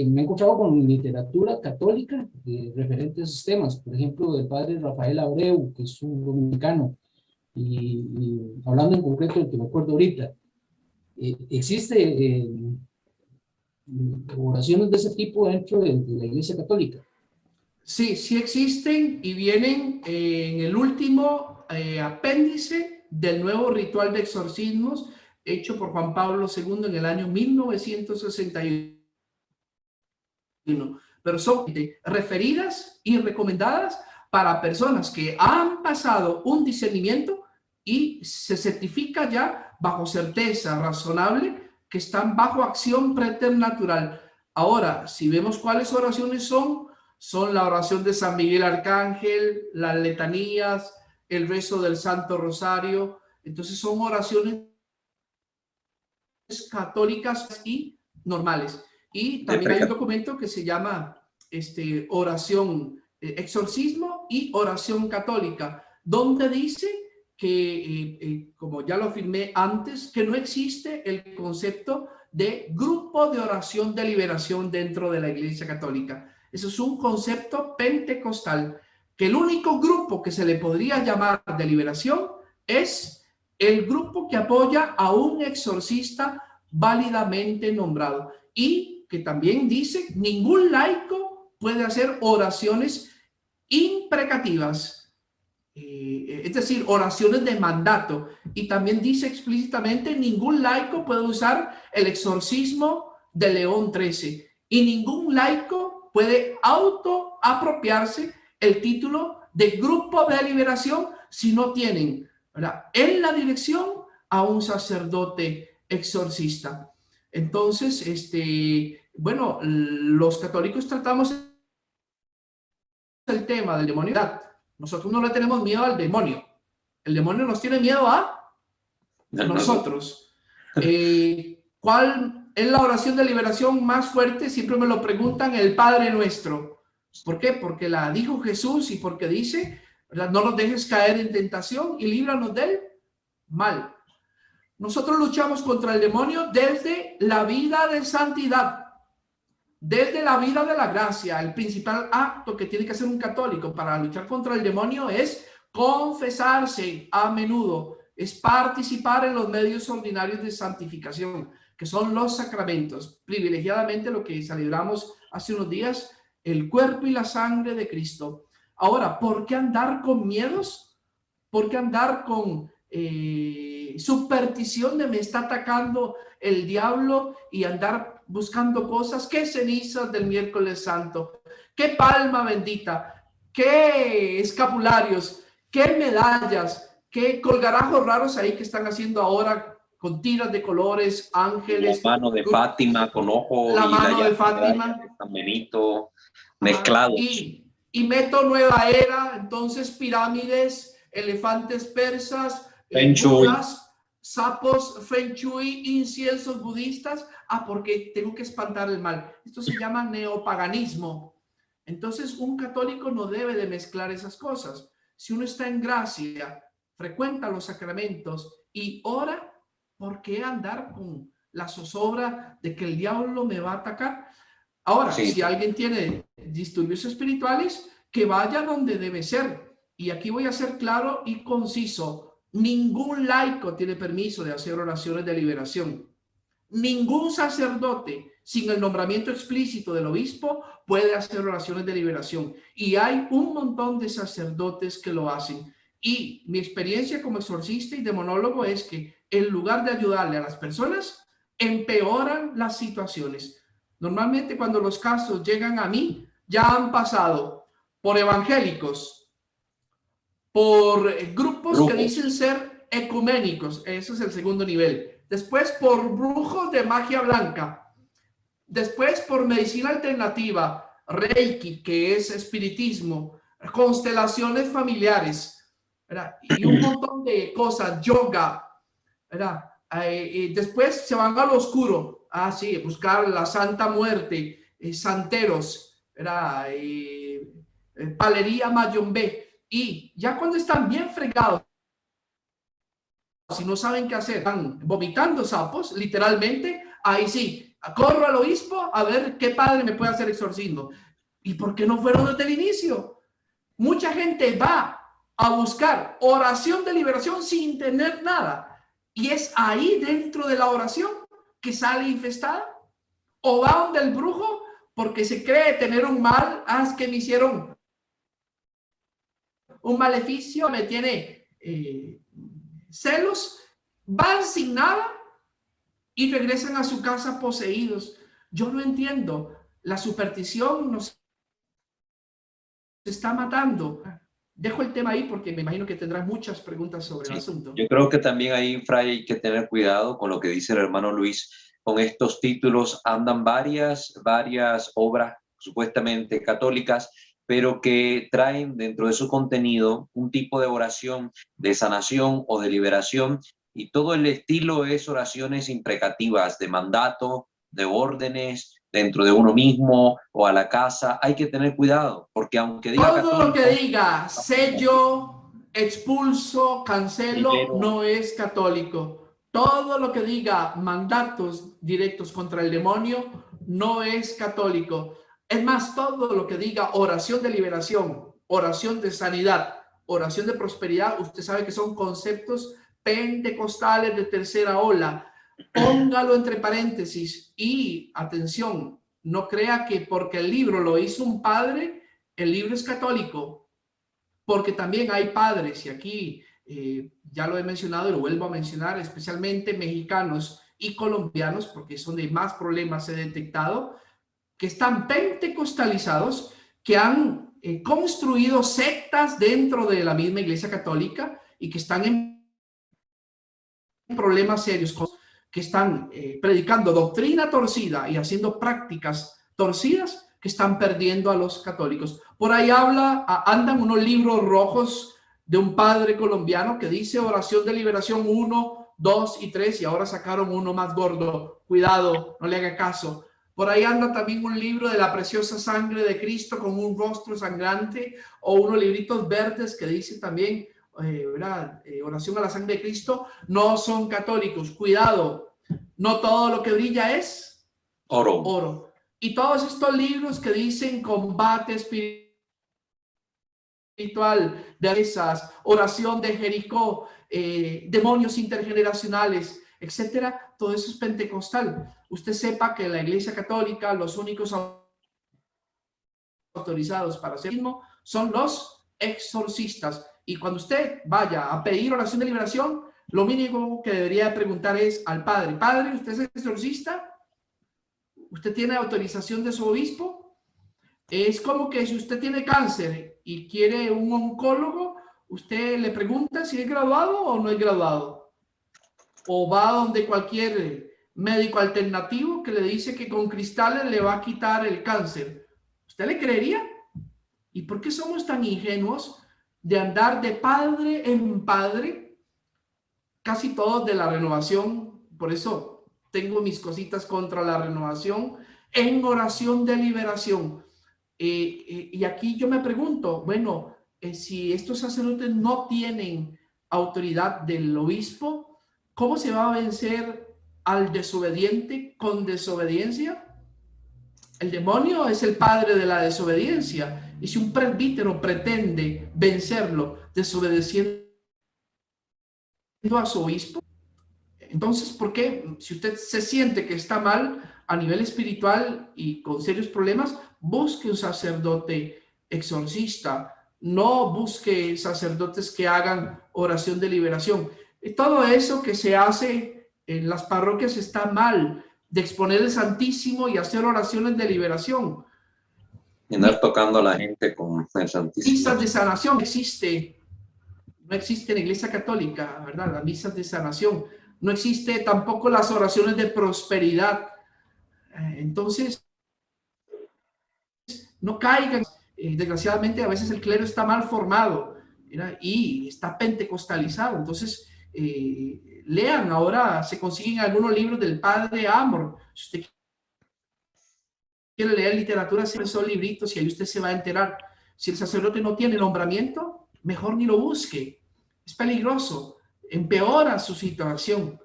me he encontrado con literatura católica referente a esos temas, por ejemplo, del padre Rafael Abreu, que es un dominicano, y hablando en concreto del que me acuerdo ahorita, existe oraciones de ese tipo dentro de la Iglesia Católica.
Sí, sí existen y vienen en el último apéndice del nuevo ritual de exorcismos hecho por Juan Pablo II en el año 1961. Pero son referidas y recomendadas para personas que han pasado un discernimiento y se certifica ya bajo certeza razonable que están bajo acción preternatural. Ahora, si vemos cuáles oraciones son la oración de San Miguel Arcángel, las letanías, el rezo del Santo Rosario. Entonces son oraciones católicas y normales. Y también hay un documento que se llama oración, exorcismo y oración católica, donde dice que, como ya lo afirmé antes, que no existe el concepto de grupo de oración de liberación dentro de la Iglesia Católica. Eso es un concepto pentecostal, que el único grupo que se le podría llamar de liberación es el grupo que apoya a un exorcista válidamente nombrado y que también dice ningún laico puede hacer oraciones imprecativas, es decir, oraciones de mandato, y también dice explícitamente ningún laico puede usar el exorcismo de León XIII. Y ningún laico puede autoapropiarse el título de grupo de liberación si no tienen, ¿verdad?, en la dirección a un sacerdote exorcista. Entonces, bueno, los católicos tratamos el tema del demonio. Nosotros no le tenemos miedo al demonio. El demonio nos tiene miedo a nosotros. ¿Cuál es la oración de liberación más fuerte? Siempre me lo preguntan, el Padre Nuestro. ¿Por qué? Porque la dijo Jesús y porque dice, ¿verdad?, no nos dejes caer en tentación y líbranos del mal. Nosotros luchamos contra el demonio desde la vida de santidad, desde la vida de la gracia. El principal acto que tiene que hacer un católico para luchar contra el demonio es confesarse a menudo, es participar en los medios ordinarios de santificación, que son los sacramentos, privilegiadamente lo que celebramos hace unos días, el cuerpo y la sangre de Cristo. Ahora, ¿por qué andar con miedos? ¿Por qué andar con superstición de me está atacando el diablo y andar buscando cosas? ¿Qué cenizas del miércoles santo? ¿Qué palma bendita? ¿Qué escapularios? ¿Qué medallas? ¿Qué colgarajos raros ahí que están haciendo ahora con tiras de colores, ángeles?
La mano de Fátima con ojo.
La
y
mano
la
de Fátima.
de San Benito, mezclados.
Y meto nueva era, entonces pirámides, elefantes persas, budas, sapos, feng shui, inciensos budistas. Porque tengo que espantar el mal. Esto se llama neopaganismo. Entonces un católico no debe de mezclar esas cosas. Si uno está en gracia, frecuenta los sacramentos y ora, ¿por qué andar con la zozobra de que el diablo me va a atacar? Ahora,
Sí.
Si alguien tiene disturbios espirituales, que vaya donde debe ser. Y aquí voy a ser claro y conciso. Ningún laico tiene permiso de hacer oraciones de liberación. Ningún sacerdote, sin el nombramiento explícito del obispo, puede hacer oraciones de liberación. Y hay un montón de sacerdotes que lo hacen. Y mi experiencia como exorcista y demonólogo es que en lugar de ayudarle a las personas, empeoran las situaciones. Normalmente cuando los casos llegan a mí, ya han pasado por evangélicos, por grupos que dicen ser ecuménicos, eso es el segundo nivel. Después por brujos de magia blanca. Después por medicina alternativa, Reiki, que es espiritismo, constelaciones familiares, ¿verdad?, y un montón de cosas, yoga, ¿verdad? Después se van al oscuro. Sí, buscar la Santa Muerte, santeros, ¿verdad? Palería Mayombe. Y ya cuando están bien fregados, si no saben qué hacer, están vomitando sapos, literalmente, ahí sí, corro al obispo a ver qué padre me puede hacer exorcismo. ¿Y por qué no fueron desde el inicio? Mucha gente va a buscar oración de liberación sin tener nada. Y es ahí dentro de la oración que sale infestada. O va donde el brujo porque se cree tener un mal. Es que me hicieron un maleficio, me tiene celos. Van sin nada y regresan a su casa poseídos. Yo no entiendo. La superstición nos está matando. Dejo el tema ahí porque me imagino que tendrás muchas preguntas sobre el asunto.
Yo creo que también ahí, Fray, hay que tener cuidado con lo que dice el hermano Luis. Con estos títulos andan varias obras supuestamente católicas, pero que traen dentro de su contenido un tipo de oración de sanación o de liberación, y todo el estilo es oraciones imprecativas de mandato, de órdenes, dentro de uno mismo o a la casa. Hay que tener cuidado, porque aunque diga
todo
católico,
lo que diga sello, expulso, cancelo,
Dinero.
no es católico. Todo lo que diga mandatos directos contra el demonio no es católico. Es más, todo lo que diga oración de liberación, oración de sanidad, oración de prosperidad, usted sabe que son conceptos pentecostales de tercera ola. Póngalo entre paréntesis y atención, no crea que porque el libro lo hizo un padre, el libro es católico, porque también hay padres, y aquí ya lo he mencionado y lo vuelvo a mencionar, especialmente mexicanos y colombianos, porque son de más problemas he detectado, que están pentecostalizados, que han construido sectas dentro de la misma Iglesia Católica y que están en problemas serios, que están predicando doctrina torcida y haciendo prácticas torcidas que están perdiendo a los católicos. Por ahí andan unos libros rojos de un padre colombiano que dice oración de liberación 1, 2 y 3, y ahora sacaron uno más gordo. Cuidado, no le haga caso. Por ahí anda también un libro de la preciosa sangre de Cristo con un rostro sangrante, o unos libritos verdes que dice también oración a la sangre de Cristo. No son católicos. Cuidado, no todo lo que brilla es oro. Y todos estos libros que dicen combate espiritual, de esas, oración de Jericó, demonios intergeneracionales, etcétera, todo eso es pentecostal. Usted sepa que la Iglesia Católica, los únicos autorizados para hacer mismo son los exorcistas. Y cuando usted vaya a pedir oración de liberación, lo mínimo que debería preguntar es al padre: Padre, ¿usted es exorcista? ¿Usted tiene autorización de su obispo? Es como que si usted tiene cáncer y quiere un oncólogo, usted le pregunta si es graduado o no es graduado. O va donde cualquier médico alternativo que le dice que con cristales le va a quitar el cáncer. ¿Usted le creería? ¿Y por qué somos tan ingenuos de andar de padre en padre? Casi todos de la renovación, por eso tengo mis cositas contra la renovación, en oración de liberación. Y aquí yo me pregunto, bueno, si estos sacerdotes no tienen autoridad del obispo, ¿cómo se va a vencer al desobediente con desobediencia? El demonio es el padre de la desobediencia, y si un presbítero pretende vencerlo desobedeciendo a su obispo, entonces, ¿por qué? Si usted se siente que está mal a nivel espiritual y con serios problemas, busque un sacerdote exorcista, no busque sacerdotes que hagan oración de liberación. Todo eso que se hace en las parroquias está mal, de exponer el Santísimo y hacer oraciones de liberación.
Y andar tocando a la gente con el Santísimo.
Misas de sanación no existe en la Iglesia Católica, ¿verdad? Las misas de sanación. No existe tampoco las oraciones de prosperidad. Entonces, no caigan. Desgraciadamente, a veces el clero está mal formado, ¿verdad? Y está pentecostalizado. Entonces, lean, ahora se consiguen algunos libros del padre Amor. Si usted quiere leer literatura, son libritos y ahí usted se va a enterar. Si el sacerdote no tiene nombramiento, mejor ni lo busque. Es peligroso. Empeora su situación.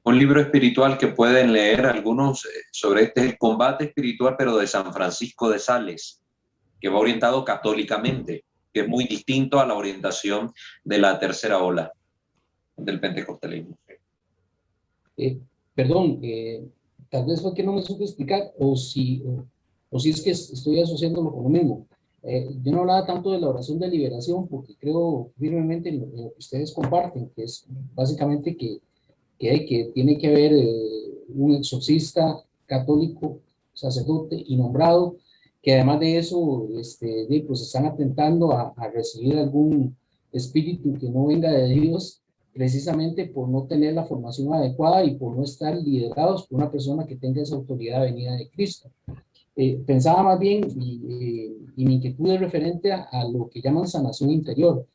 Un libro espiritual que pueden leer algunos sobre este es El combate espiritual, pero de San Francisco de Sales, que va orientado católicamente, que es muy distinto a la orientación de la tercera ola del pentecostalismo.
Perdón, tal vez fue que no me supe explicar, o si es que estoy asociándolo con lo mismo. Yo no hablaba tanto de la oración de liberación porque creo firmemente en lo que ustedes comparten, que es básicamente que tiene que haber un exorcista católico, sacerdote y nombrado, que además de eso pues están atentando a recibir algún espíritu que no venga de Dios, precisamente por no tener la formación adecuada y por no estar liderados por una persona que tenga esa autoridad venida de Cristo. Pensaba más bien, y mi inquietud es referente a lo que llaman sanación interior.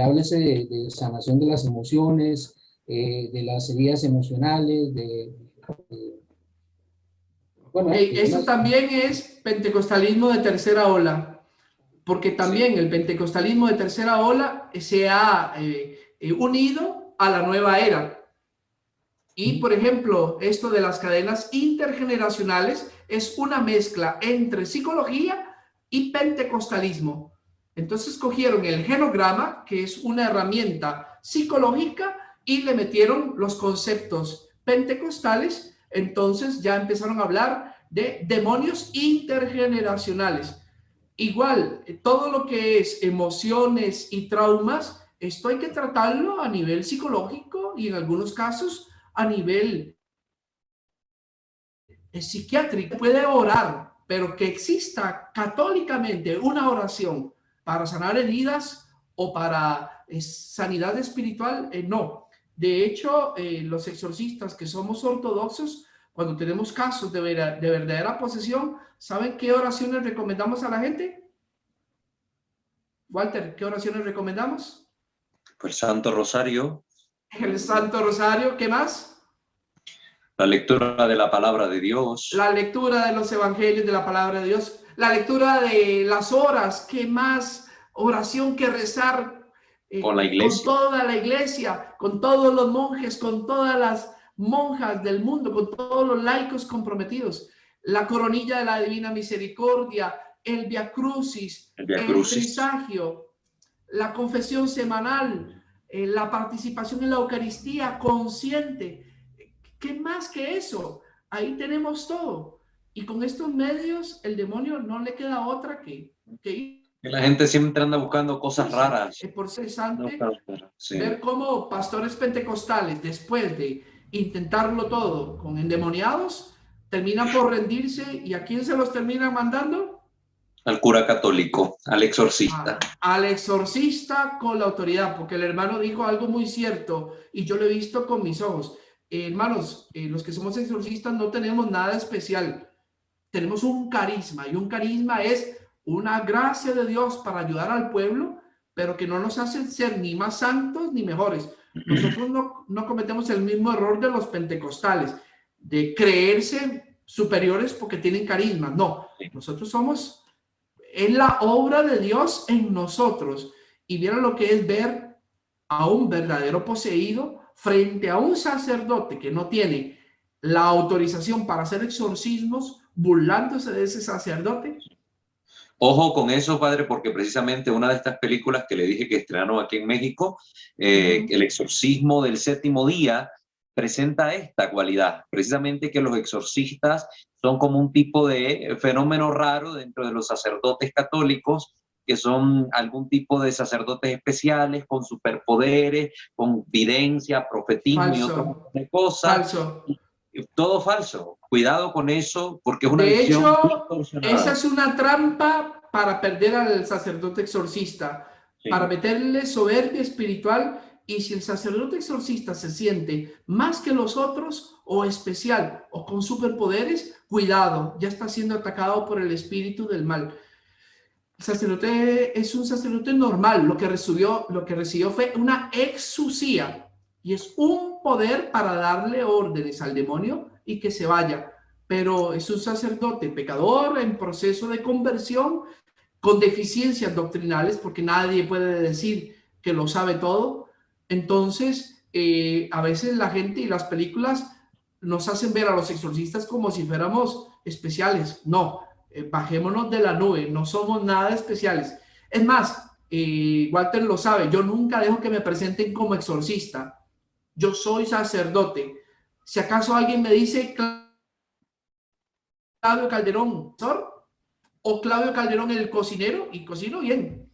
Háblese de sanación de las emociones, de las heridas emocionales,
bueno, eso también es pentecostalismo de tercera ola, porque también el pentecostalismo de tercera ola se ha unido a la nueva era. Y, por ejemplo, esto de las cadenas intergeneracionales es una mezcla entre psicología y pentecostalismo. Entonces cogieron el genograma, que es una herramienta psicológica, y le metieron los conceptos pentecostales. Entonces ya empezaron a hablar de demonios intergeneracionales. Igual, todo lo que es emociones y traumas, esto hay que tratarlo a nivel psicológico y en algunos casos a nivel psiquiátrico. Puede orar pero que exista católicamente una oración para sanar heridas o para sanidad espiritual, no. De hecho, los exorcistas que somos ortodoxos, cuando tenemos casos de verdadera posesión, ¿saben qué oraciones recomendamos a la gente? Walter, ¿qué oraciones recomendamos?
Pues el Santo Rosario.
El Santo Rosario, ¿qué más?
La lectura de la palabra de Dios.
La lectura de los evangelios, de la palabra de Dios. La lectura de las horas, ¿qué más oración que rezar?
Con la iglesia.
Con toda la iglesia, con todos los monjes, con todas las monjas del mundo, con todos los laicos comprometidos. La coronilla de la Divina Misericordia, el Via Crucis, el trisagio, la confesión semanal, la participación en la Eucaristía consciente. ¿Qué más que eso? Ahí tenemos todo. Y con estos medios, el demonio no le queda otra que
la gente siempre anda buscando cosas raras.
Es por interesante
sí.
ver cómo pastores pentecostales, después de intentarlo todo con endemoniados, terminan por rendirse. ¿Y a quién se los terminan mandando?
Al cura católico, al exorcista.
Al exorcista con la autoridad, porque el hermano dijo algo muy cierto y yo lo he visto con mis ojos. Hermanos, los que somos exorcistas no tenemos nada especial. Tenemos un carisma, y un carisma es una gracia de Dios para ayudar al pueblo, pero que no nos hace ser ni más santos ni mejores. Nosotros no cometemos el mismo error de los pentecostales, de creerse superiores porque tienen carisma. No, nosotros somos, es la obra de Dios en nosotros. Y vieron lo que es ver a un verdadero poseído frente a un sacerdote que no tiene la autorización para hacer exorcismos, burlándose de ese sacerdote.
Ojo con eso, padre, porque precisamente una de estas películas que le dije que estrenaron aquí en México, El exorcismo del séptimo día, presenta esta cualidad, precisamente que los exorcistas son como un tipo de fenómeno raro dentro de los sacerdotes católicos, que son algún tipo de sacerdotes especiales con superpoderes, con videncia, profetismo y otras cosas.
Falso.
Todo falso. Cuidado con eso, porque es una
de
visión
hecho, esa es una trampa para perder al sacerdote exorcista, para meterle soberbia espiritual. Y si el sacerdote exorcista se siente más que los otros, o especial, o con superpoderes, cuidado, ya está siendo atacado por el espíritu del mal. El sacerdote es un sacerdote normal, lo que recibió fue una exusía, y es un poder para darle órdenes al demonio y que se vaya. Pero es un sacerdote pecador en proceso de conversión, con deficiencias doctrinales, porque nadie puede decir que lo sabe todo. Entonces, a veces la gente y las películas nos hacen ver a los exorcistas como si fuéramos especiales. No, bajémonos de la nube, no somos nada especiales. Es más, Walter lo sabe, yo nunca dejo que me presenten como exorcista. Yo soy sacerdote. Si acaso alguien me dice Claudio Calderón, o Claudio Calderón el cocinero, y cocino bien.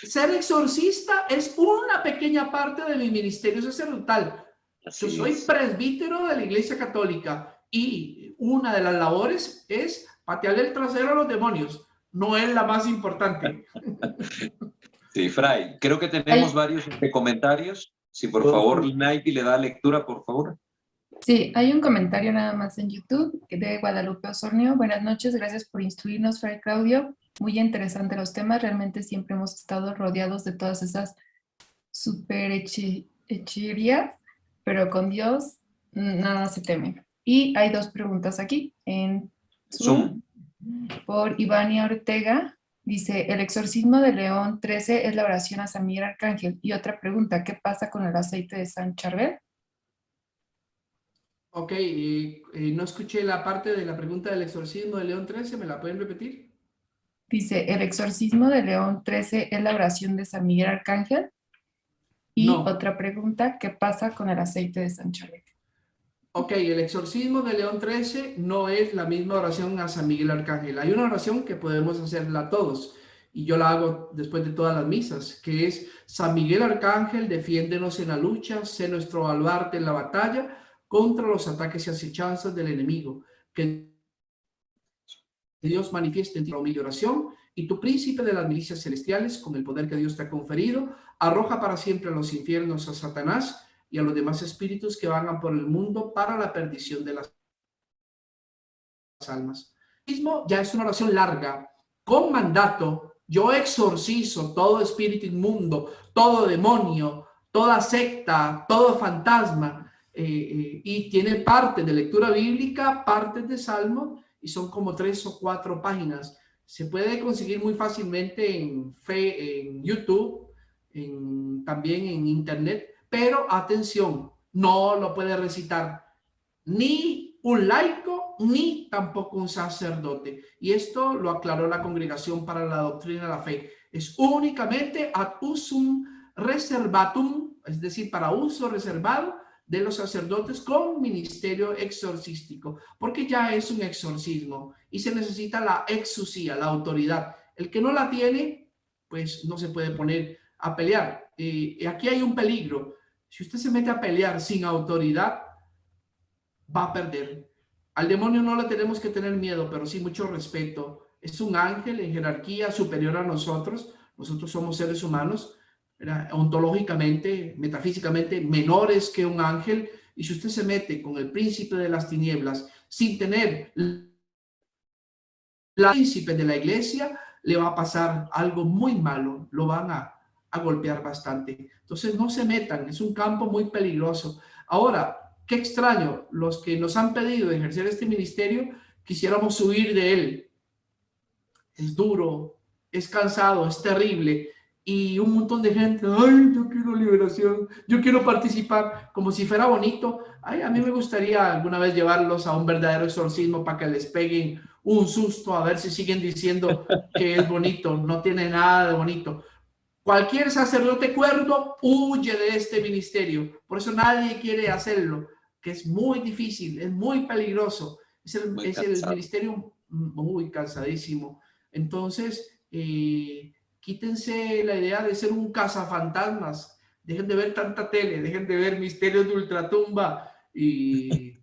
Ser exorcista es una pequeña parte de mi ministerio sacerdotal. Yo soy presbítero de la Iglesia Católica y una de las labores es patearle el trasero a los demonios. No es la más importante.
Sí, Fray, creo que tenemos varios comentarios. Si por favor, Nike le da lectura, por favor.
Sí, hay un comentario nada más en YouTube de Guadalupe Osornio. Buenas noches, gracias por instruirnos, Fray Claudio. Muy interesante los temas. Realmente siempre hemos estado rodeados de todas esas superhechirías, pero con Dios nada se teme. Y hay dos preguntas aquí en Zoom. Por Ivania Ortega. Dice, el exorcismo de León XIII es la oración a San Miguel Arcángel. Y otra pregunta, ¿qué pasa con el aceite de San Charbel?
Ok, no escuché la parte de la pregunta del exorcismo de León XIII, ¿me la pueden repetir?
Dice, ¿el exorcismo de León XIII es la oración de San Miguel Arcángel? Y
no.
Otra pregunta, ¿qué pasa con el aceite de San Charbel?
Ok, el exorcismo de León XIII no es la misma oración a San Miguel Arcángel. Hay una oración que podemos hacerla todos, y yo la hago después de todas las misas, que es: San Miguel Arcángel, defiéndenos en la lucha, sé nuestro baluarte en la batalla contra los ataques y acechanzas del enemigo. Que Dios manifieste en ti la humilde oración, y tu príncipe de las milicias celestiales, con el poder que Dios te ha conferido, arroja para siempre a los infiernos a Satanás y a los demás espíritus que vagan por el mundo para la perdición de las almas. Mismo ya es una oración larga, con mandato. Yo exorcizo todo espíritu inmundo, todo demonio, toda secta, todo fantasma, y tiene parte de lectura bíblica, partes de salmo, y son como 3 o 4 páginas. Se puede conseguir muy fácilmente en YouTube, también en internet, pero atención, no lo puede recitar ni un laico ni tampoco un sacerdote. Y esto lo aclaró la Congregación para la Doctrina de la Fe. Es únicamente ad usum reservatum, es decir, para uso reservado de los sacerdotes con ministerio exorcístico, porque ya es un exorcismo y se necesita la exusía, la autoridad. El que no la tiene, pues no se puede poner a pelear. Aquí hay un peligro. Si usted se mete a pelear sin autoridad, va a perder. Al demonio no le tenemos que tener miedo, pero sí mucho respeto. Es un ángel en jerarquía superior a nosotros. Nosotros somos seres humanos, ontológicamente, metafísicamente, menores que un ángel. Y si usted se mete con el príncipe de las tinieblas sin tener la príncipe de la iglesia, le va a pasar algo muy malo. Lo van a golpear bastante. Entonces no se metan, es un campo muy peligroso. Ahora, qué extraño, los que nos han pedido ejercer este ministerio, quisiéramos huir de él. Es duro, es cansado, es terrible. Y un montón de gente, ay, yo quiero liberación, yo quiero participar, como si fuera bonito. Ay, a mí me gustaría alguna vez llevarlos a un verdadero exorcismo para que les peguen un susto, a ver si siguen diciendo que es bonito. No tiene nada de bonito. Cualquier sacerdote cuerdo huye de este ministerio. Por eso nadie quiere hacerlo, que es muy difícil, es muy peligroso. Es el ministerio muy cansadísimo. Entonces, quítense la idea de ser un cazafantasmas. Dejen de ver tanta tele, dejen de ver Misterios de Ultratumba y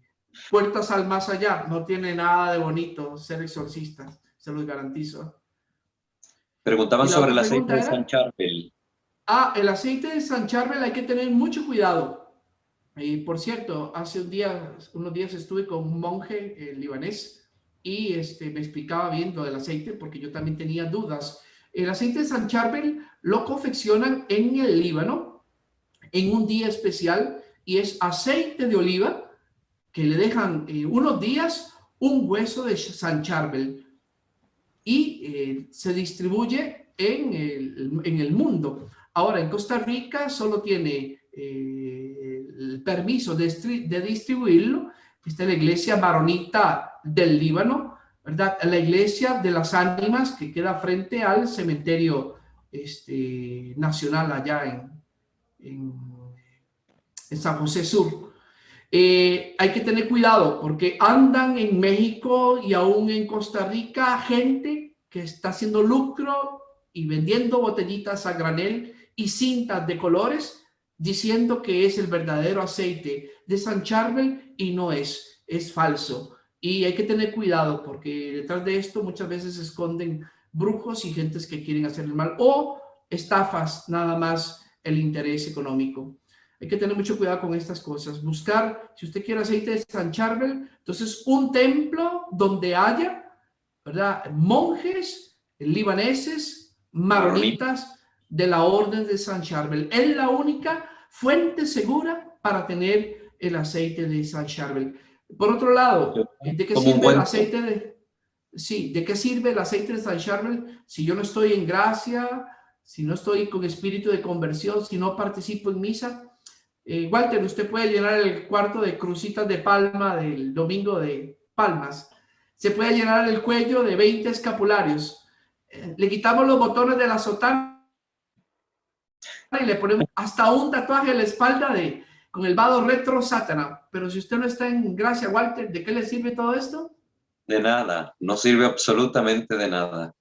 Puertas al Más Allá. No tiene nada de bonito ser exorcistas, se los garantizo.
Preguntaban sobre el aceite de San Charbel.
El aceite de San Charbel hay que tener mucho cuidado. Por cierto, hace unos días estuve con un monje libanés y me explicaba bien lo del aceite porque yo también tenía dudas. El aceite de San Charbel lo confeccionan en el Líbano en un día especial y es aceite de oliva que le dejan unos días un hueso de San Charbel y se distribuye en el mundo. Ahora, en Costa Rica solo tiene el permiso de distribuirlo. Está la iglesia maronita del Líbano, ¿verdad? La iglesia de las ánimas que queda frente al cementerio nacional allá en San José Sur. Hay que tener cuidado porque andan en México y aún en Costa Rica gente que está haciendo lucro y vendiendo botellitas a granel y cintas de colores diciendo que es el verdadero aceite de San Charbel y no es falso. Y hay que tener cuidado porque detrás de esto muchas veces se esconden brujos y gentes que quieren hacer el mal o estafas, nada más el interés económico. Hay que tener mucho cuidado con estas cosas. Buscar, si usted quiere aceite de San Charbel, entonces un templo donde haya, ¿verdad?, monjes libaneses, maronitas de la orden de San Charbel. Es la única fuente segura para tener el aceite de San Charbel. Por otro lado, ¿de qué sirve el aceite ¿de qué sirve el aceite de San Charbel si yo no estoy en gracia, si no estoy con espíritu de conversión, si no participo en misa? Walter, usted puede llenar el cuarto de crucitas de palma del domingo de palmas. Se puede llenar el cuello de 20 escapularios. Le quitamos los botones de la sotana y le ponemos hasta un tatuaje en la espalda con el vado retro Satana. Pero si usted no está en gracia, Walter, ¿de qué le sirve todo esto?
De nada, no sirve absolutamente de nada.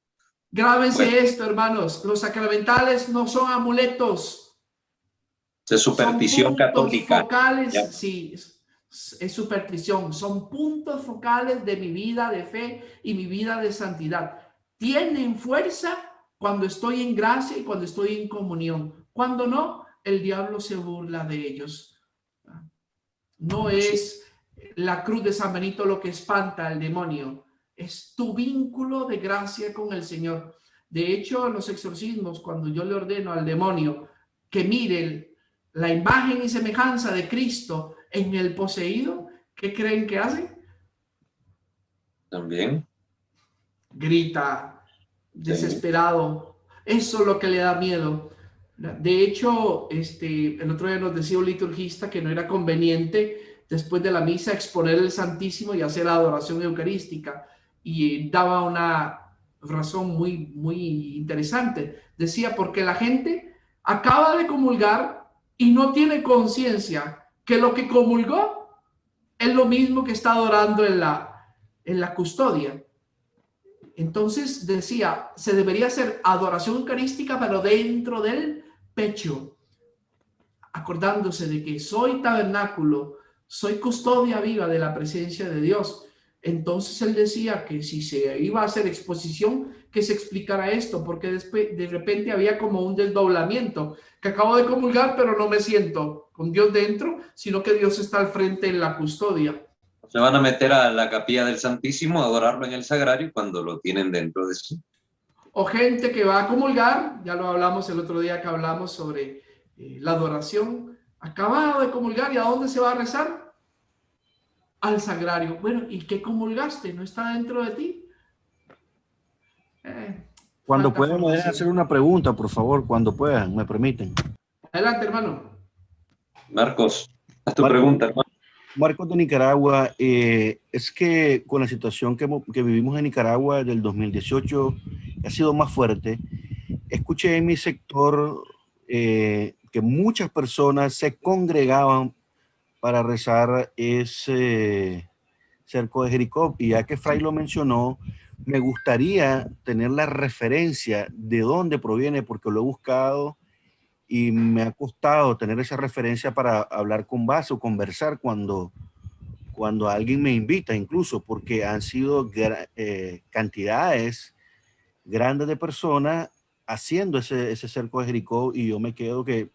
Grábense esto, hermanos. Los sacramentales no son amuletos.
De superstición católica.
Focales, sí. es superstición, son puntos focales de mi vida de fe y mi vida de santidad. Tienen fuerza cuando estoy en gracia y cuando estoy en comunión. Cuando no, el diablo se burla de ellos. No es la cruz de San Benito lo que espanta al demonio, es tu vínculo de gracia con el Señor. De hecho, en los exorcismos, cuando yo le ordeno al demonio que mire la imagen y semejanza de Cristo en el poseído, ¿qué creen que hace?
También.
Grita, desesperado. Eso es lo que le da miedo. De hecho, el otro día nos decía un liturgista que no era conveniente después de la misa exponer el Santísimo y hacer la adoración eucarística, y daba una razón muy interesante. Decía, porque la gente acaba de comulgar y no tiene conciencia que lo que comulgó es lo mismo que está adorando en la custodia. Entonces decía, se debería hacer adoración eucarística, pero dentro del pecho, acordándose de que soy tabernáculo, soy custodia viva de la presencia de Dios. Entonces él decía que si se iba a hacer exposición, que se explicara esto, porque después de repente había como un desdoblamiento, que acabo de comulgar, pero no me siento con Dios dentro, sino que Dios está al frente en la custodia.
Se van a meter a la capilla del Santísimo a adorarlo en el sagrario cuando lo tienen dentro de sí.
O gente que va a comulgar, ya lo hablamos el otro día que hablamos sobre la adoración, acabado de comulgar, ¿y a dónde se va a rezar? Al sagrario. Bueno, ¿y qué comulgaste? ¿No está dentro de ti?
Cuando puedan, me dejan hacer una pregunta, por favor, cuando puedan, me permiten.
Adelante, hermano.
Marcos, haz tu pregunta, hermano.
Marcos de Nicaragua, es que con la situación que vivimos en Nicaragua del 2018 ha sido más fuerte. Escuché en mi sector que muchas personas se congregaban para rezar ese cerco de Jericó, y ya que Fray lo mencionó, me gustaría tener la referencia de dónde proviene, porque lo he buscado y me ha costado tener esa referencia para hablar con base o conversar cuando alguien me invita, incluso porque han sido cantidades grandes de personas haciendo ese cerco de Jericó, y yo me quedo que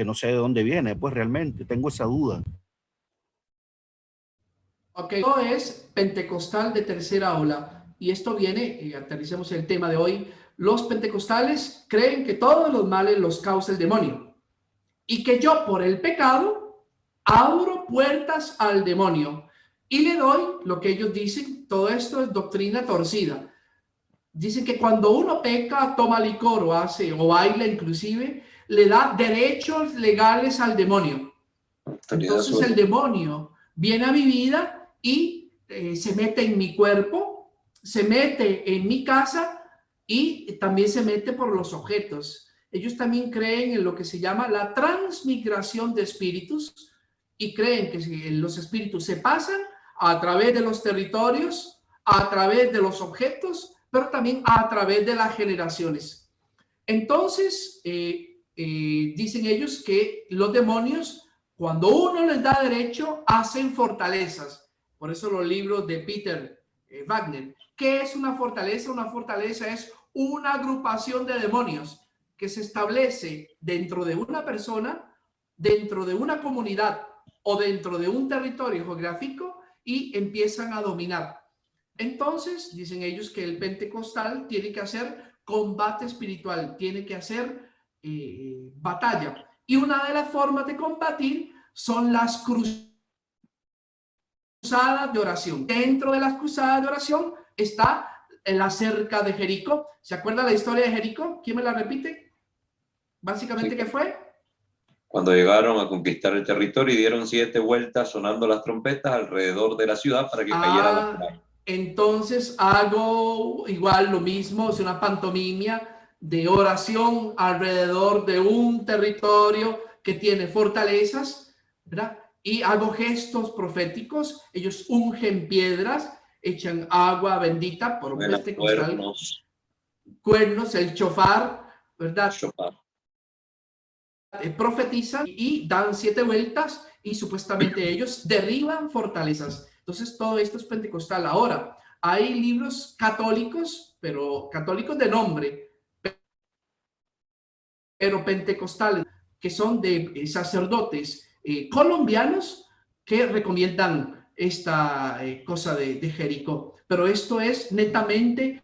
no sé de dónde viene, pues realmente tengo esa duda.
Ok, esto es pentecostal de tercera ola, y esto viene, aterricemos el tema de hoy. Los pentecostales creen que todos los males los causa el demonio y que yo por el pecado abro puertas al demonio y le doy lo que ellos dicen. Todo esto es doctrina torcida. Dicen que cuando uno peca, toma licor o baila inclusive, le da derechos legales al demonio. Entonces el demonio viene a mi vida y se mete en mi cuerpo, se mete en mi casa y también se mete por los objetos. Ellos también creen en lo que se llama la transmigración de espíritus, y creen que los espíritus se pasan a través de los territorios, a través de los objetos, pero también a través de las generaciones. Entonces, dicen ellos que los demonios, cuando uno les da derecho, hacen fortalezas. Por eso los libros de Peter Wagner. ¿Qué es una fortaleza? Una fortaleza es una agrupación de demonios que se establece dentro de una persona, dentro de una comunidad o dentro de un territorio geográfico, y empiezan a dominar. Entonces, dicen ellos que el pentecostal tiene que hacer combate espiritual, tiene que hacer batalla. Y una de las formas de combatir son las cruzadas de oración. Dentro de las cruzadas de oración está la cerca de Jericó. ¿Se acuerda la historia de Jericó? ¿Quién me la repite? Básicamente, sí. ¿Qué fue?
Cuando llegaron a conquistar el territorio y dieron 7 vueltas sonando las trompetas alrededor de la ciudad para que cayera la ciudad.
Entonces hago igual lo mismo, es una pantomimia de oración alrededor de un territorio que tiene fortalezas, ¿verdad? Y hago gestos proféticos. Ellos ungen piedras, echan agua bendita por un pentecostal, cuernos, el chofar, ¿verdad? Profetizan y dan 7 vueltas y supuestamente ellos derriban fortalezas. Entonces todo esto es pentecostal. Ahora, hay libros católicos, pero católicos de nombre, pero pentecostales, que son de sacerdotes colombianos que recomiendan esta cosa de Jericó. Pero esto es netamente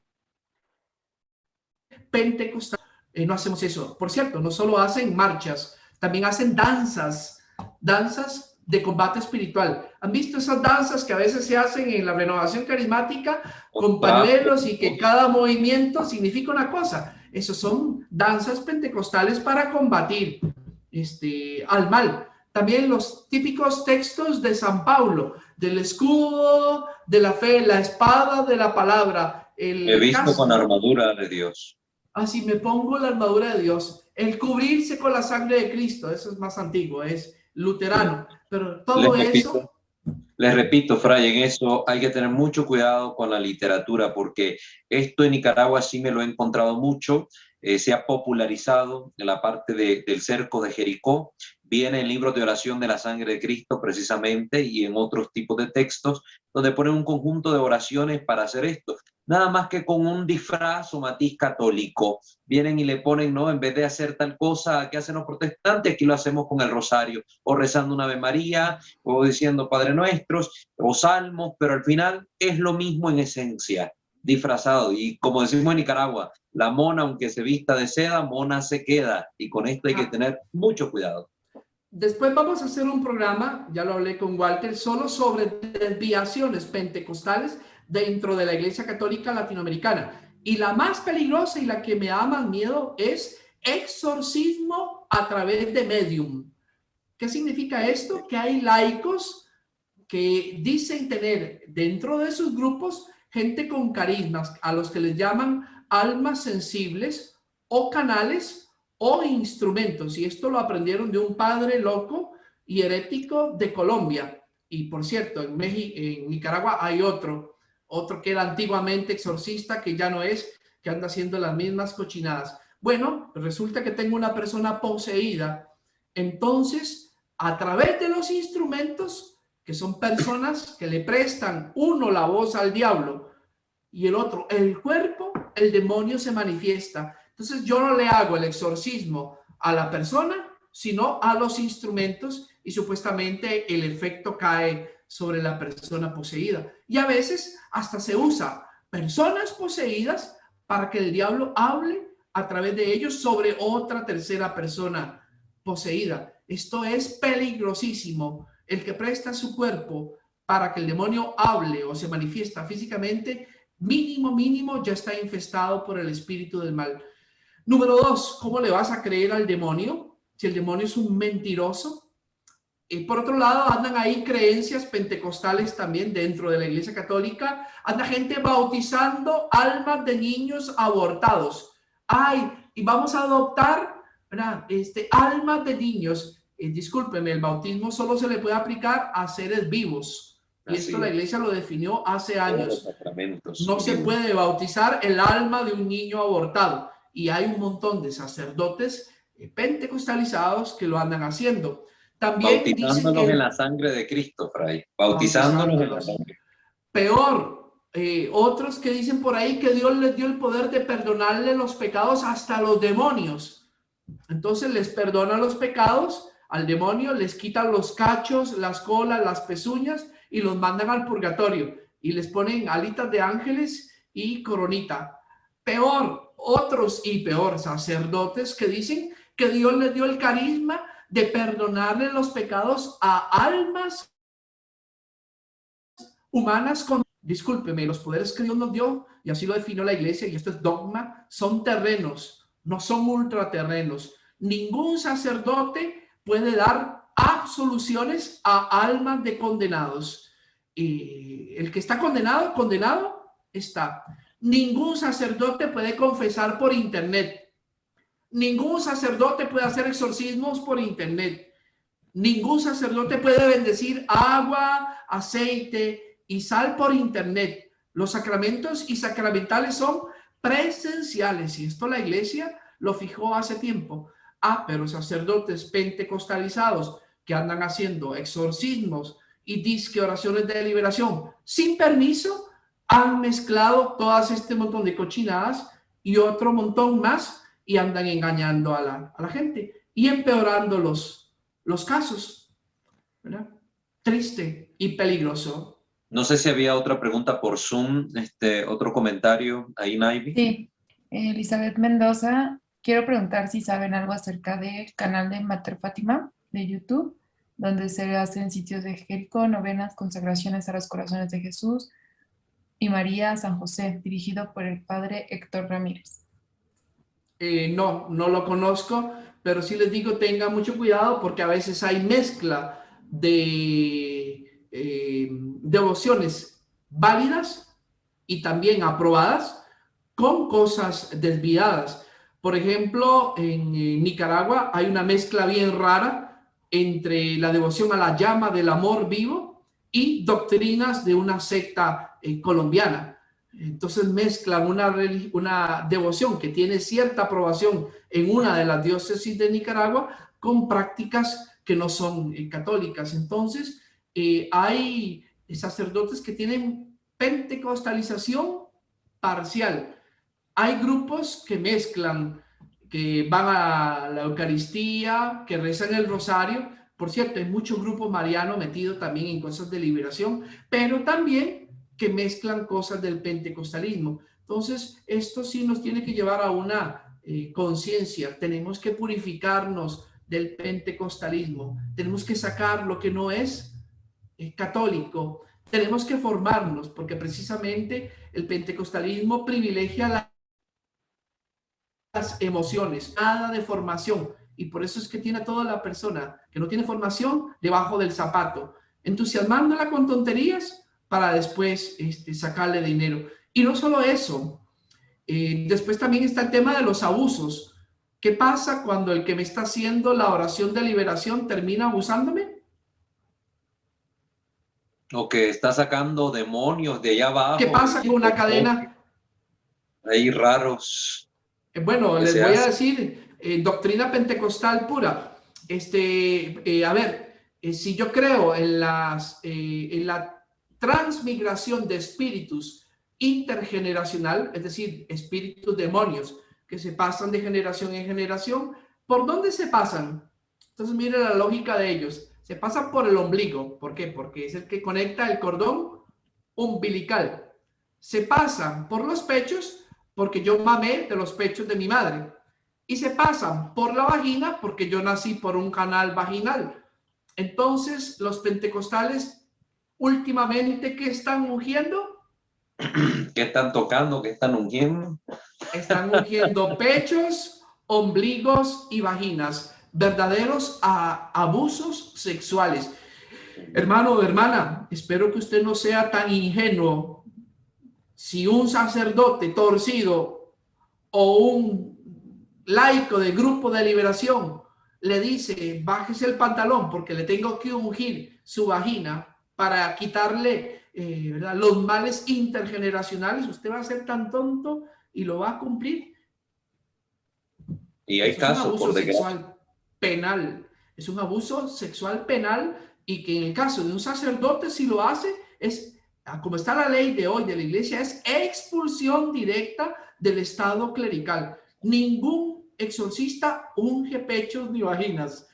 pentecostal. No hacemos eso. Por cierto, no solo hacen marchas, también hacen danzas de combate espiritual. ¿Han visto esas danzas que a veces se hacen en la renovación carismática con pañuelos y que cada movimiento significa una cosa? Esos son danzas pentecostales para combatir al mal. También los típicos textos de San Pablo, del escudo de la fe, la espada de la palabra,
He visto
casco.
con armadura de Dios.
Así me pongo la armadura de Dios. El cubrirse con la sangre de Cristo, eso es más antiguo, es luterano. Pero todo eso...
Les repito, Fray, en eso hay que tener mucho cuidado con la literatura, porque esto en Nicaragua sí me lo he encontrado mucho. Se ha popularizado en la parte del cerco de Jericó. Viene en libros de oración de la sangre de Cristo precisamente y en otros tipos de textos donde ponen un conjunto de oraciones para hacer esto. Nada más que con un disfraz o matiz católico. Vienen y le ponen, ¿no? En vez de hacer tal cosa que hacen los protestantes, aquí lo hacemos con el rosario, o rezando una Ave María, o diciendo Padre Nuestros, o salmos, pero al final es lo mismo en esencia, disfrazado. Y como decimos en Nicaragua, la mona, aunque se vista de seda, mona se queda. Y con esto hay que tener mucho cuidado.
Después vamos a hacer un programa, ya lo hablé con Walter, solo sobre desviaciones pentecostales dentro de la Iglesia Católica Latinoamericana. Y la más peligrosa y la que me da más miedo es exorcismo a través de medium. ¿Qué significa esto? Que hay laicos que dicen tener dentro de sus grupos gente con carismas, a los que les llaman almas sensibles o canales o instrumentos, y esto lo aprendieron de un padre loco y herético de Colombia. Y por cierto, en Nicaragua hay otro que era antiguamente exorcista, que ya no es, que anda haciendo las mismas cochinadas. Bueno, resulta que tengo una persona poseída. Entonces, a través de los instrumentos, que son personas que le prestan uno la voz al diablo y el otro el cuerpo, el demonio se manifiesta. Entonces yo no le hago el exorcismo a la persona, sino a los instrumentos, y supuestamente el efecto cae sobre la persona poseída. Y a veces hasta se usa personas poseídas para que el diablo hable a través de ellos sobre otra tercera persona poseída. Esto es peligrosísimo. El que presta su cuerpo para que el demonio hable o se manifiesta físicamente, mínimo ya está infestado por el espíritu del mal. Número 2, ¿cómo le vas a creer al demonio si el demonio es un mentiroso? Y por otro lado, andan ahí creencias pentecostales también dentro de la Iglesia Católica. Anda gente bautizando almas de niños abortados. Ay, y vamos a adoptar, ¿verdad? Almas de niños. Discúlpenme, el bautismo solo se le puede aplicar a seres vivos. Y esto la Iglesia lo definió hace años. No se puede bautizar el alma de un niño abortado. Y hay un montón de sacerdotes pentecostalizados que lo andan haciendo. También
bautizándonos en la sangre de Cristo, Fray. Bautizándonos en la sangre.
Peor, otros que dicen por ahí que Dios les dio el poder de perdonarle los pecados hasta a los demonios. Entonces les perdona los pecados al demonio, les quitan los cachos, las colas, las pezuñas y los mandan al purgatorio. Y les ponen alitas de ángeles y coronita. Peor, otros y peor, sacerdotes que dicen que Dios les dio el carisma de perdonarle los pecados a almas humanas con, discúlpeme, los poderes que Dios nos dio, y así lo definió la Iglesia, y esto es dogma, son terrenos, no son ultraterrenos. Ningún sacerdote puede dar absoluciones a almas de condenados. Y el que está condenado, condenado está. Ningún sacerdote puede confesar por internet. Ningún sacerdote puede hacer exorcismos por internet. Ningún sacerdote puede bendecir agua, aceite y sal por internet. Los sacramentos y sacramentales son presenciales, y esto la Iglesia lo fijó hace tiempo. Pero sacerdotes pentecostalizados que andan haciendo exorcismos y disque oraciones de liberación sin permiso, han mezclado todas este montón de cochinadas y otro montón más y andan engañando a la gente y empeorando los casos, ¿verdad? Triste y peligroso.
No sé si había otra pregunta por Zoom, otro comentario ahí, Naivi.
Sí, Elizabeth Mendoza, quiero preguntar si saben algo acerca del canal de Mater Fátima de YouTube, donde se hacen sitios de Jericó, novenas, consagraciones a los corazones de Jesús y María San José, dirigido por el padre Héctor Ramírez.
No lo conozco, pero sí les digo, tengan mucho cuidado porque a veces hay mezcla de devociones válidas y también aprobadas con cosas desviadas. Por ejemplo, en Nicaragua hay una mezcla bien rara entre la devoción a la llama del amor vivo y doctrinas de una secta colombiana. Entonces mezclan una devoción que tiene cierta aprobación en una de las diócesis de Nicaragua con prácticas que no son católicas. Entonces hay sacerdotes que tienen pentecostalización parcial. Hay grupos que mezclan, que van a la Eucaristía, que rezan el rosario. Por cierto, hay muchos grupos marianos metidos también en cosas de liberación, pero también que mezclan cosas del pentecostalismo. Entonces, esto sí nos tiene que llevar a una conciencia. Tenemos que purificarnos del pentecostalismo. Tenemos que sacar lo que no es católico. Tenemos que formarnos, porque precisamente el pentecostalismo privilegia las emociones, nada de formación. Y por eso es que tiene a toda la persona que no tiene formación debajo del zapato, entusiasmándola con tonterías para después sacarle dinero. Y no solo eso, después también está el tema de los abusos. ¿Qué pasa cuando el que me está haciendo la oración de liberación termina abusándome?
O que está sacando demonios de allá abajo.
¿Qué pasa con una cadena?
Ahí raros.
Bueno, les voy a decir, doctrina pentecostal pura. A ver, si yo creo en la transmigración de espíritus intergeneracional, es decir, espíritus demonios que se pasan de generación en generación, ¿por dónde se pasan? Entonces, mire la lógica de ellos. Se pasan por el ombligo. ¿Por qué? Porque es el que conecta el cordón umbilical. Se pasan por los pechos porque yo mamé de los pechos de mi madre. Y se pasan por la vagina porque yo nací por un canal vaginal. Entonces, los pentecostales últimamente, ¿qué están ungiendo?
¿Qué están tocando? ¿Qué están ungiendo?
Están ungiendo pechos, ombligos y vaginas. Verdaderos abusos sexuales. Hermano o hermana, espero que usted no sea tan ingenuo. Si un sacerdote torcido o un laico del grupo de liberación le dice, bájese el pantalón porque le tengo que ungir su vagina para quitarle los males intergeneracionales, usted va a ser tan tonto y lo va a cumplir.
Y hay casos, por
sexual penal. Es un abuso sexual penal y que en el caso de un sacerdote, si lo hace, es, como está la ley de hoy de la iglesia, es expulsión directa del estado clerical. Ningún exorcista unge pechos ni vaginas.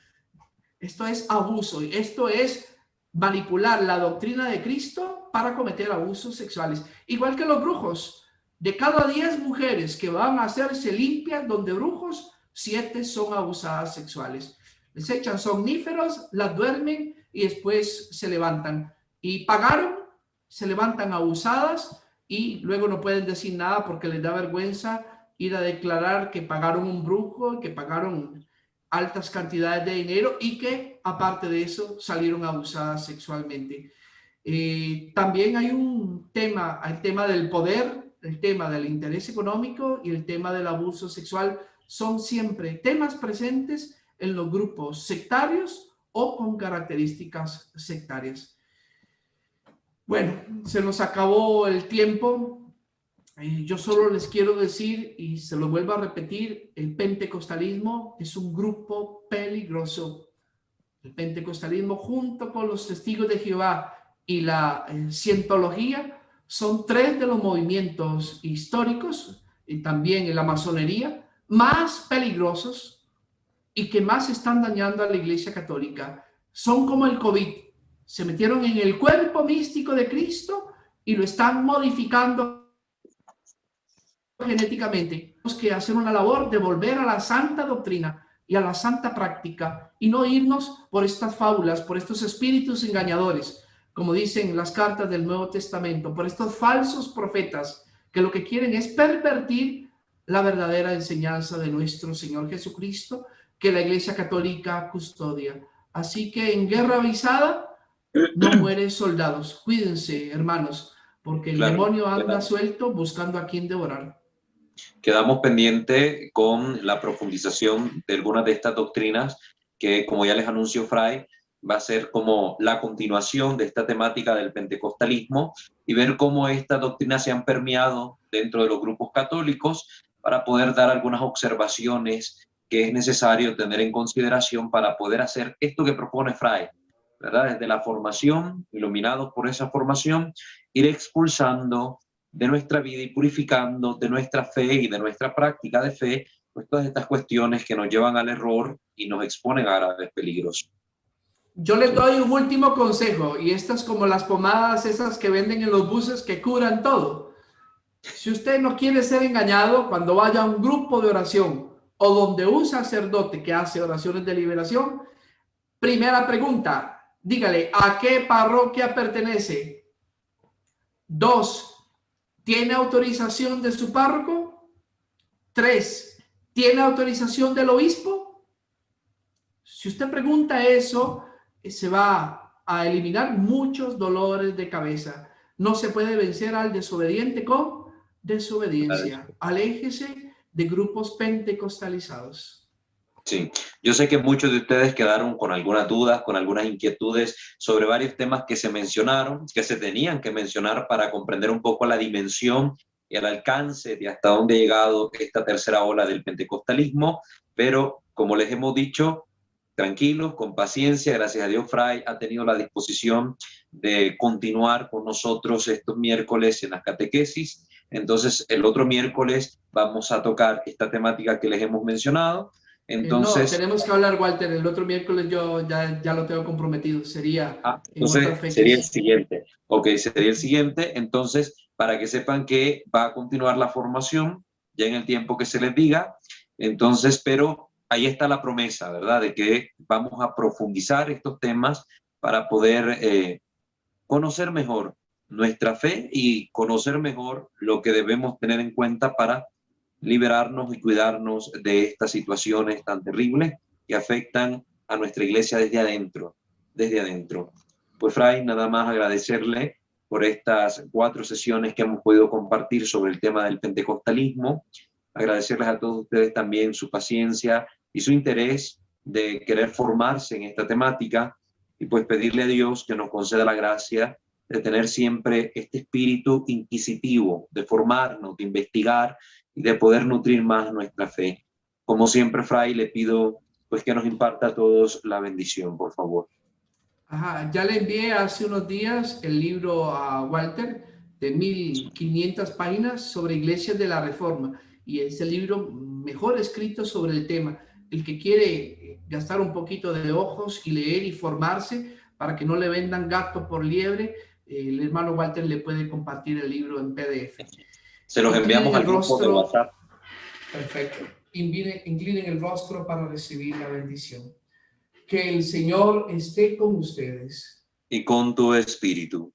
Esto es abuso y esto es manipular la doctrina de Cristo para cometer abusos sexuales. Igual que los brujos. De cada 10 mujeres que van a hacerse limpias donde brujos, 7 son abusadas sexuales. Les echan somníferos, las duermen y después se levantan. Y pagaron, se levantan abusadas y luego no pueden decir nada porque les da vergüenza ir a declarar que pagaron un brujo, que pagaron altas cantidades de dinero y que aparte de eso salieron abusadas sexualmente. También hay un tema, el tema del poder, el tema del interés económico y el tema del abuso sexual son siempre temas presentes en los grupos sectarios o con características sectarias. Bueno, se nos acabó el tiempo. Yo solo les quiero decir, y se lo vuelvo a repetir, el pentecostalismo es un grupo peligroso. El pentecostalismo junto con los testigos de Jehová y la cientología son tres de los movimientos históricos y también en la masonería más peligrosos y que más están dañando a la Iglesia Católica. Son como el COVID. Se metieron en el cuerpo místico de Cristo y lo están modificando genéticamente. Tenemos que hacer una labor de volver a la santa doctrina y a la santa práctica y no irnos por estas fábulas, por estos espíritus engañadores, como dicen las cartas del Nuevo Testamento, por estos falsos profetas que lo que quieren es pervertir la verdadera enseñanza de nuestro Señor Jesucristo, que la Iglesia Católica custodia. Así que en guerra avisada no mueren soldados. Cuídense, hermanos, porque el demonio anda suelto buscando a quien devorar.
Quedamos pendientes con la profundización de algunas de estas doctrinas que, como ya les anunció Fray, va a ser como la continuación de esta temática del pentecostalismo y ver cómo estas doctrinas se han permeado dentro de los grupos católicos para poder dar algunas observaciones que es necesario tener en consideración para poder hacer esto que propone Fray, ¿verdad? Desde la formación, iluminados por esa formación, ir expulsando de nuestra vida y purificando de nuestra fe y de nuestra práctica de fe, pues todas estas cuestiones que nos llevan al error y nos exponen a graves peligros.
Yo les doy un último consejo, y estas como las pomadas esas que venden en los buses que curan todo. Si usted no quiere ser engañado, cuando vaya a un grupo de oración o donde un sacerdote que hace oraciones de liberación, primera pregunta, dígale, ¿a qué parroquia pertenece? 2, ¿tiene autorización de su párroco? 3, ¿tiene autorización del obispo? Si usted pregunta eso, se va a eliminar muchos dolores de cabeza. No se puede vencer al desobediente con desobediencia. Aléjese de grupos pentecostalizados.
Sí, yo sé que muchos de ustedes quedaron con algunas dudas, con algunas inquietudes sobre varios temas que se mencionaron, que se tenían que mencionar para comprender un poco la dimensión y el alcance de hasta dónde ha llegado esta tercera ola del pentecostalismo, pero como les hemos dicho, tranquilos, con paciencia, gracias a Dios Fray ha tenido la disposición de continuar con nosotros estos miércoles en las catequesis. Entonces el otro miércoles vamos a tocar esta temática que les hemos mencionado. Entonces,
no, tenemos que hablar, Walter, el otro miércoles yo ya lo tengo comprometido, sería
entonces sería el siguiente. Ok, sería el siguiente. Entonces, para que sepan que va a continuar la formación ya en el tiempo que se les diga. Entonces, pero ahí está la promesa, ¿verdad? De que vamos a profundizar estos temas para poder conocer mejor nuestra fe y conocer mejor lo que debemos tener en cuenta para liberarnos y cuidarnos de estas situaciones tan terribles que afectan a nuestra iglesia desde adentro, desde adentro. Pues Fray, nada más agradecerle por estas 4 sesiones que hemos podido compartir sobre el tema del pentecostalismo, agradecerles a todos ustedes también su paciencia y su interés de querer formarse en esta temática y pues pedirle a Dios que nos conceda la gracia de tener siempre este espíritu inquisitivo, de formarnos, de investigar y de poder nutrir más nuestra fe. Como siempre, Fray, le pido pues que nos imparta a todos la bendición, por favor.
Ya le envié hace unos días el libro a Walter de 1500 páginas sobre iglesias de la Reforma y es el libro mejor escrito sobre el tema. El que quiere gastar un poquito de ojos y leer y formarse para que no le vendan gato por liebre, el hermano Walter le puede compartir el libro en PDF.
Se los enviamos al grupo de WhatsApp.
Perfecto. Inclinen el rostro para recibir la bendición. Que el Señor esté con ustedes.
Y con tu espíritu.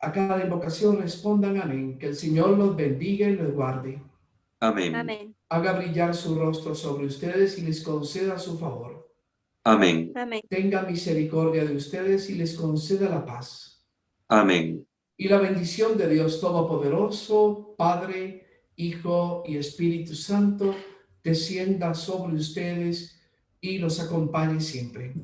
A cada invocación respondan amén. Que el Señor los bendiga y los guarde.
Amén.
Amén.
Haga brillar su rostro sobre ustedes y les conceda su favor.
Amén.
Amén.
Tenga misericordia de ustedes y les conceda la paz.
Amén.
Y la bendición de Dios Todopoderoso, Padre, Hijo y Espíritu Santo, descienda sobre ustedes y los acompañe siempre.